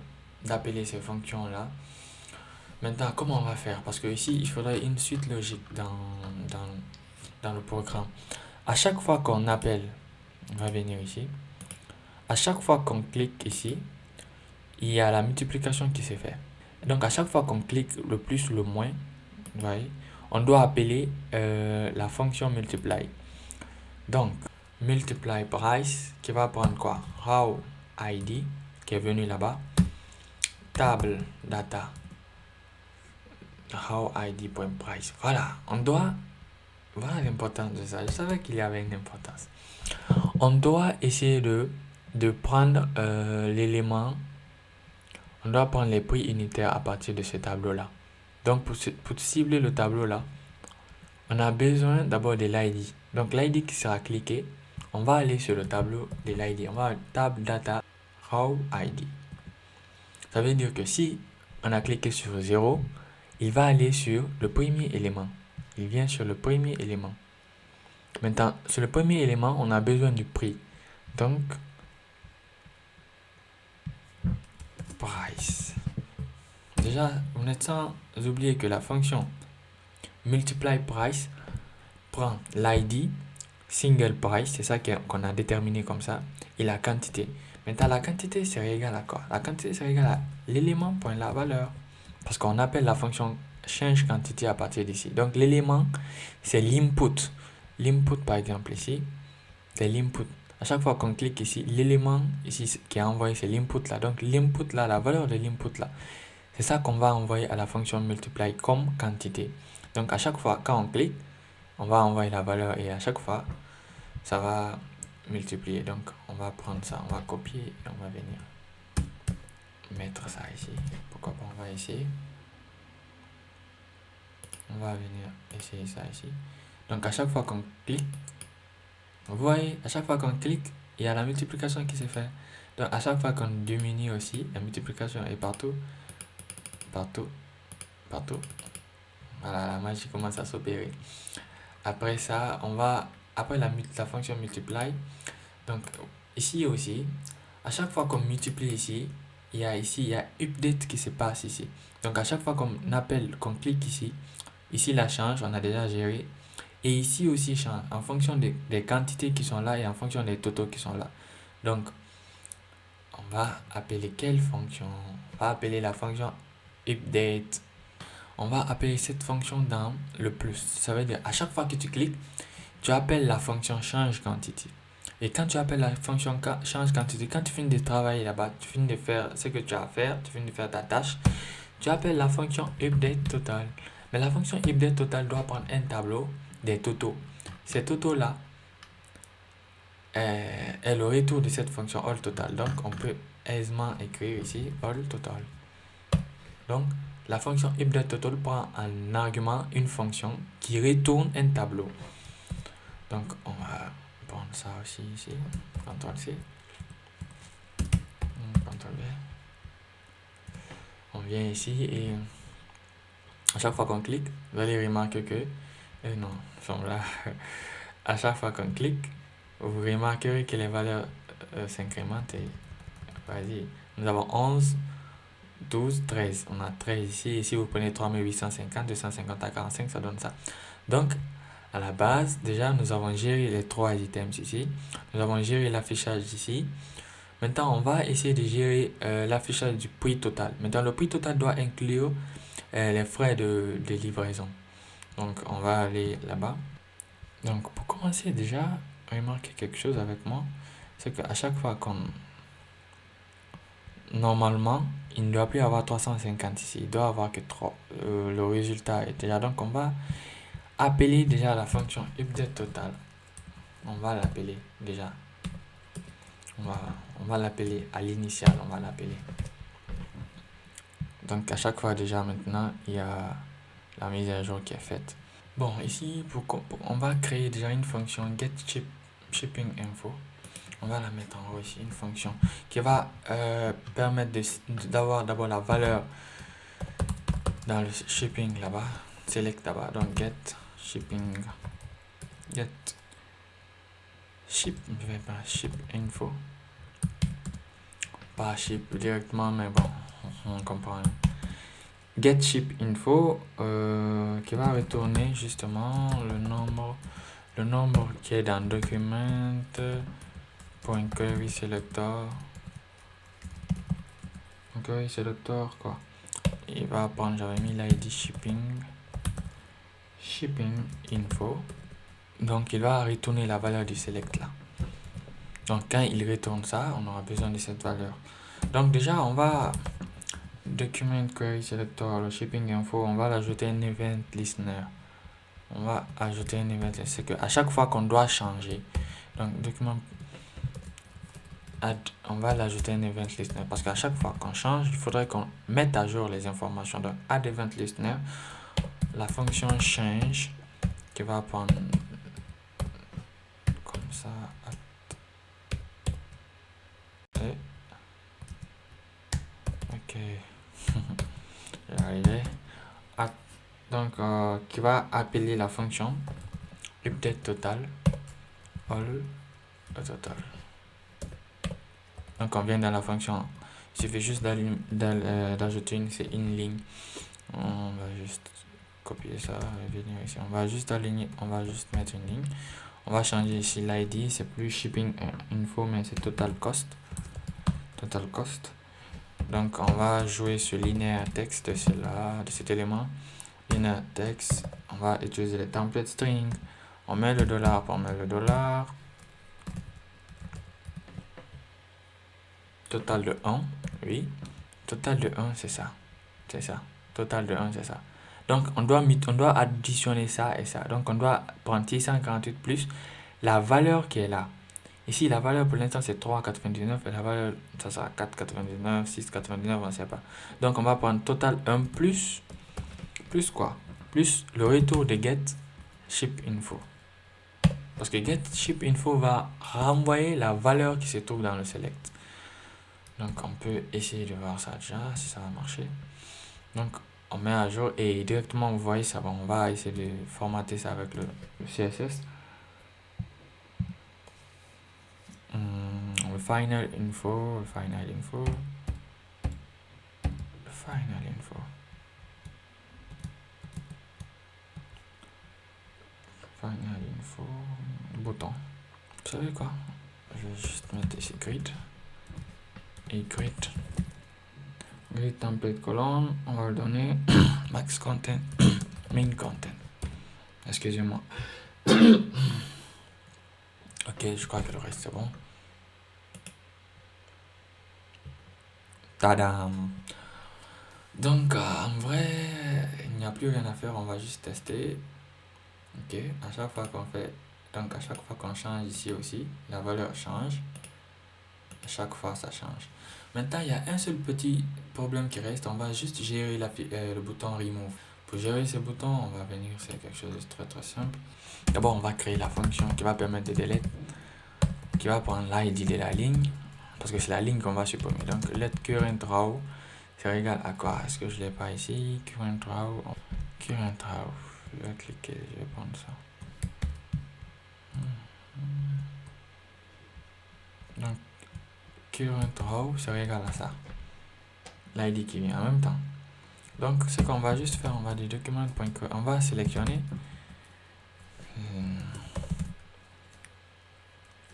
d'appeler ces fonctions là. Maintenant comment on va faire? Parce que ici il faudrait une suite logique dans le programme. À chaque fois qu'on appelle, on va venir ici, à chaque fois qu'on clique ici, il y a la multiplication qui se fait. Donc à chaque fois qu'on clique le plus ou le moins, vous voyez, on doit appeler la fonction multiply. Donc multiply price qui va prendre quoi? How id qui est venu là-bas, table data how id.price. Voilà, on doit, voilà l'importance de ça. Je savais qu'il y avait une importance. On doit essayer de prendre l'élément, on doit prendre les prix unitaires à partir de ce tableau là. Donc pour cibler le tableau là, on a besoin d'abord de l'ID. Donc l'ID qui sera cliqué, on va aller sur le tableau de l'ID. On va table data how ID. Ça veut dire que si on a cliqué sur 0, il va aller sur le premier élément. Il vient sur le premier élément. Maintenant, sur le premier élément, on a besoin du prix. Donc, price. Déjà, vous n'êtes sans oublier que la fonction multiply price prend l'ID, single price, c'est ça qu'on a déterminé comme ça, et la quantité. Maintenant, la quantité serait égale à quoi? La quantité serait égale à l'élément point la valeur. Parce qu'on appelle la fonction change quantity à partir d'ici. Donc, l'élément, c'est l'input. L'input, par exemple, ici, c'est l'input. À chaque fois qu'on clique ici, l'élément ici qui est envoyé, c'est l'input là. Donc, l'input là, la valeur de l'input là, c'est ça qu'on va envoyer à la fonction multiply comme quantité. Donc, à chaque fois, quand on clique, on va envoyer la valeur et à chaque fois, ça va multiplier. Donc, on va prendre ça, on va copier et on va venir mettre ça ici. Pourquoi pas, on va essayer. On va venir essayer ça ici. Donc, à chaque fois qu'on clique, vous voyez, à chaque fois qu'on clique, il y a la multiplication qui se fait. Donc, à chaque fois qu'on diminue aussi, la multiplication est partout. Voilà, la magie commence à s'opérer. Après ça, on va, après la fonction multiply, donc ici aussi, à chaque fois qu'on multiplie ici, il y a update qui se passe ici. Donc à chaque fois qu'on appelle, qu'on clique ici la change, on a déjà géré. Et ici aussi change en fonction des quantités qui sont là et en fonction des totaux qui sont là. Donc, on va appeler quelle fonction? On va appeler la fonction update. On va appeler cette fonction dans le plus. Ça veut dire à chaque fois que tu cliques, tu appelles la fonction change quantity. Et quand tu appelles la fonction change quantity, quand tu finis de travailler là-bas, tu finis de faire ce que tu as à faire, tu finis de faire ta tâche, tu appelles la fonction update total. Mais la fonction update total doit prendre un tableau des totaux. Ces totaux-là est le retour de cette fonction all total. Donc, on peut aisément écrire ici all total. Donc, la fonction update total prend en argument une fonction qui retourne un tableau. Donc, on va prendre ça aussi ici. CTRL-C. CTRL-V. On vient ici et à chaque fois qu'on clique, vous allez remarquer que... non, ils sont là. À chaque fois qu'on clique, vous remarquerez que les valeurs s'incrémentent. Et vas-y, nous avons 11, 12, 13. On a 13 ici. Et si vous prenez 3850, 250 à 45, ça donne ça. Donc, à la base, déjà, nous avons géré les 3 items ici. Nous avons géré l'affichage ici. Maintenant, on va essayer de gérer l'affichage du prix total. Maintenant, le prix total doit inclure les frais de livraison. Donc, on va aller là-bas. Donc, pour commencer, déjà, remarquez quelque chose avec moi. C'est qu'à chaque fois qu'on... Normalement, il ne doit plus avoir 350 ici. Il doit avoir que 3. Le résultat est déjà... Donc, on va appeler déjà la fonction update total. On va l'appeler déjà. On va l'appeler à l'initial. On va l'appeler. Donc, à chaque fois, déjà, maintenant, il y a la mise à jour qui est faite. Bon, ici, on va créer déjà une fonction getShippingInfo. On va la mettre en haut ici, une fonction qui va permettre d'avoir d'abord la valeur dans le shipping là-bas. Select là-bas. Donc, ship.info. Pas ship directement, mais bon, on comprend. GetShipInfo qui va retourner justement le nombre qui est dans document.querySelector. querySelector quoi. Il va prendre, j'avais mis l'ID shipping.info. Donc il va retourner la valeur du select là. Donc quand il retourne ça, on aura besoin de cette valeur. Donc déjà on va document query selector, le shipping info, on va l'ajouter un event listener. On va ajouter un event listener. C'est qu'à chaque fois qu'on doit changer, donc document add, on va l'ajouter un event listener parce qu'à chaque fois qu'on change, il faudrait qu'on mette à jour les informations. Donc add event listener, la fonction change qui va prendre comme ça. Ok. J'arrivais. Donc, qui va appeler la fonction update total all total. Donc, on vient dans la fonction. Il suffit juste d'ajouter une ligne. On va juste copier ça et venir ici. On va juste aligner. On va juste mettre une ligne. On va changer ici l'ID. C'est plus shipping info, mais c'est total cost. Total cost. Donc, on va jouer sur linéaire texte de cet élément. Linéaire texte, on va utiliser les templates string. On met le dollar, on met le dollar. Total de 1, oui. Total de 1, c'est ça. C'est ça. Total de 1, c'est ça. Donc, on doit additionner ça et ça. Donc, on doit prendre 648 plus la valeur qui est là. Ici, la valeur pour l'instant, c'est 3,99 et la valeur, ça sera 4,99, 6,99, on ne sait pas. Donc, on va prendre total 1 plus quoi? Plus le retour de getShipInfo. Parce que getShipInfo va renvoyer la valeur qui se trouve dans le select. Donc, on peut essayer de voir ça déjà, si ça va marcher. Donc, on met à jour et directement, vous voyez ça. Bon, on va essayer de formater ça avec le CSS. Final info. Bouton. Vous savez quoi? Je vais juste mettre ici grid. Et grid template colonne. On va le donner max content, min content. Excusez-moi. Ok, je crois que le reste c'est bon. Tadam! Donc, en vrai, il n'y a plus rien à faire, on va juste tester. Ok, à chaque fois qu'on fait, donc à chaque fois qu'on change ici aussi, la valeur change. À chaque fois, ça change. Maintenant, il y a un seul petit problème qui reste. On va juste gérer le bouton Remove. Pour gérer ce bouton, on va venir sur quelque chose de très très simple. D'abord, on va créer la fonction qui va permettre de delete, qui va prendre l'ID de la ligne, parce que c'est la ligne qu'on va supprimer. Donc, let current row, c'est égal à quoi? Est-ce que je ne l'ai pas ici? Current row. Je vais cliquer, je vais prendre ça. Donc, current row, c'est égal à ça. L'ID qui vient en même temps. Donc, ce qu'on va juste faire, on va dire document.query, on va sélectionner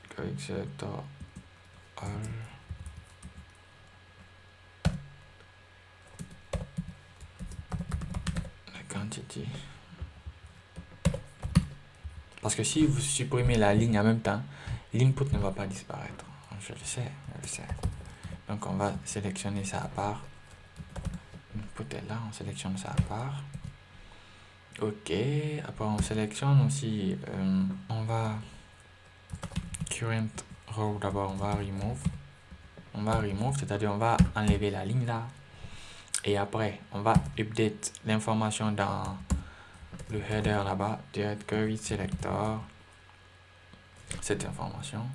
query selector all, la quantité. Parce que si vous supprimez la ligne en même temps, l'input ne va pas disparaître. Je le sais. Donc, on va sélectionner ça à part. L'input est là, on sélectionne ça à part. Ok, après on sélectionne aussi, on va current row d'abord, on va remove, c'est-à-dire on va enlever la ligne là. Et après, on va update l'information dans le header là-bas, direct query selector, cette information,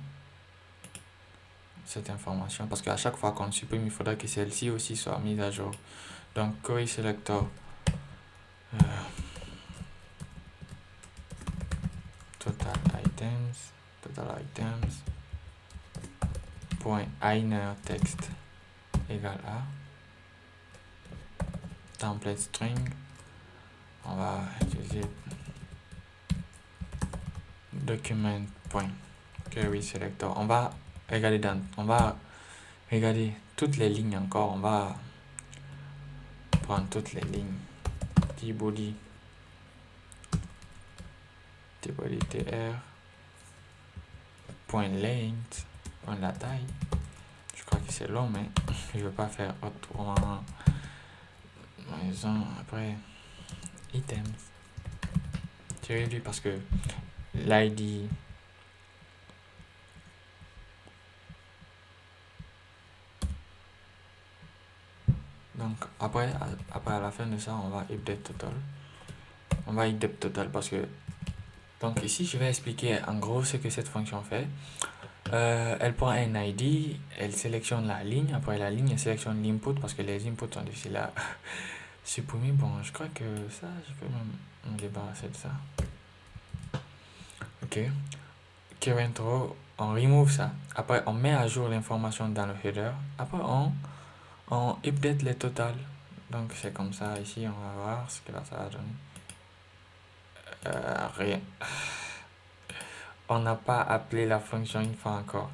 parce qu'à chaque fois qu'on supprime, il faudra que celle-ci aussi soit mise à jour. Donc, query selector, total items, point inner text égale à template string, on va utiliser document.query selector, on va regarder toutes les lignes encore, on va prendre toutes les lignes, tbody tr, point length, point la taille, je crois que c'est long mais je ne veux pas faire autrement. Après items, j'ai réduit parce que l'ID donc après à la fin de ça, on va update total, parce que donc ici je vais expliquer en gros ce que cette fonction fait. Elle prend un ID, elle sélectionne la ligne, après la ligne elle sélectionne l'input parce que les inputs sont difficiles à supprimer. Bon, je crois que ça, je peux même me débarrasser de ça. Ok, current row, on remove ça, après on met à jour l'information dans le header, après on update les totals. Donc c'est comme ça, ici on va voir ce que ça va donner. Rien. On n'a pas appelé la fonction une fois encore.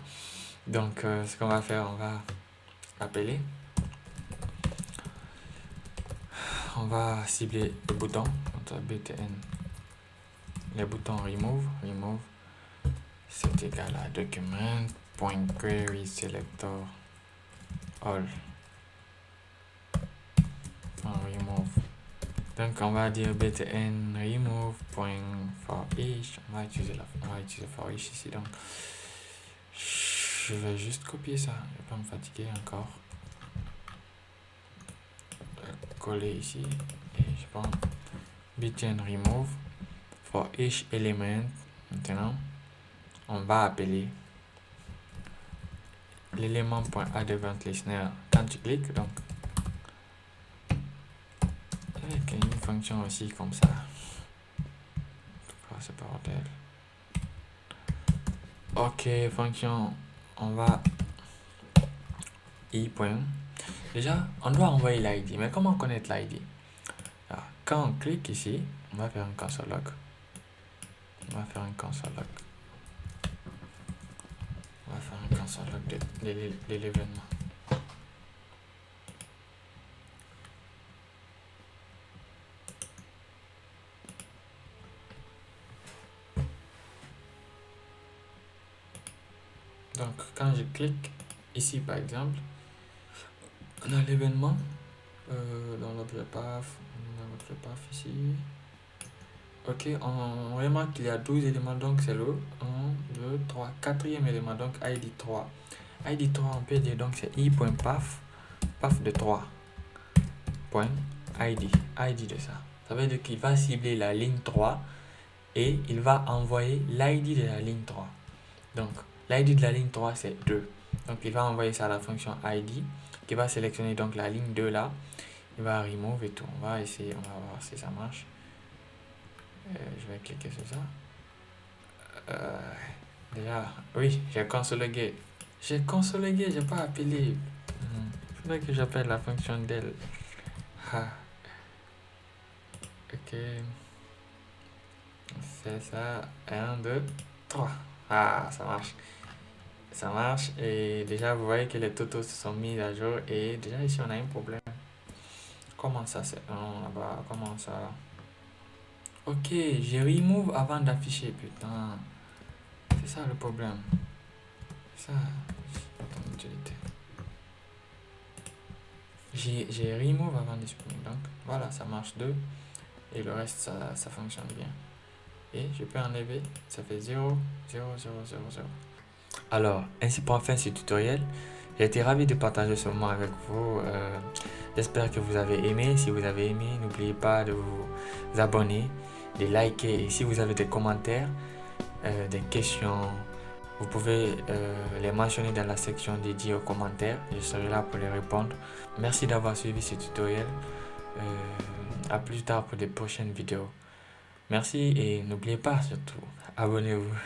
Donc ce qu'on va faire, on va appeler. On va cibler le bouton, btn, les boutons remove, c'est égal à document.query selector all, remove. Donc on va dire btn remove.forEach, on va utiliser forEach ici. Donc je vais juste copier ça, je vais pas me fatiguer encore. Coller ici et je prends btn remove for each element. Maintenant on va appeler l'élément .add event listener quand tu cliques, donc avec une fonction aussi comme ça. Pourquoi c'est bordel? Ok, fonction, on va i point. Déjà on doit envoyer l'ID, mais comment connaître l'ID? Quand on clique ici, on va faire un console log. De l'événement. Donc quand je clique ici par exemple, on a l'événement dans l'objet path, ici. Ok, on remarque qu'il y a 12 éléments, donc c'est le 1, 2, 3, quatrième élément, donc ID 3. ID 3, on peut dire donc c'est i.path, path de 3, point ID de ça. Ça veut dire qu'il va cibler la ligne 3 et il va envoyer l'ID de la ligne 3. Donc, l'ID de la ligne 3, c'est 2. Donc, il va envoyer ça à la fonction ID qui va sélectionner donc la ligne 2 là. Il va remove et tout. On va essayer, on va voir si ça marche. Je vais cliquer sur ça. Déjà, oui, j'ai consoligué. J'ai consoligué, j'ai pas appelé. Il faudrait que j'appelle la fonction del. Ah, ok. On fait ça. 1, 2, 3. Ah, ça marche. Ça marche. Et déjà, vous voyez que les totaux se sont mis à jour. Et déjà, ici, on a un problème. Comment ça, c'est là-bas? Comment ça? Ok, j'ai remove avant d'afficher, putain. C'est ça le problème. Ça, c'est pas ton utilité. J'ai remove avant d'exprimer. Donc, voilà, ça marche 2. Et le reste, ça fonctionne bien. Et je peux enlever. Ça fait 0, 0, 0, 0, 0. Alors, ainsi prend fin ce tutoriel. J'ai été ravi de partager ce moment avec vous. J'espère que vous avez aimé. Si vous avez aimé, n'oubliez pas de vous abonner, de liker. Et si vous avez des commentaires, des questions, vous pouvez les mentionner dans la section dédiée aux commentaires. Je serai là pour les répondre. Merci d'avoir suivi ce tutoriel. À plus tard pour des prochaines vidéos. Merci et n'oubliez pas surtout, abonnez-vous.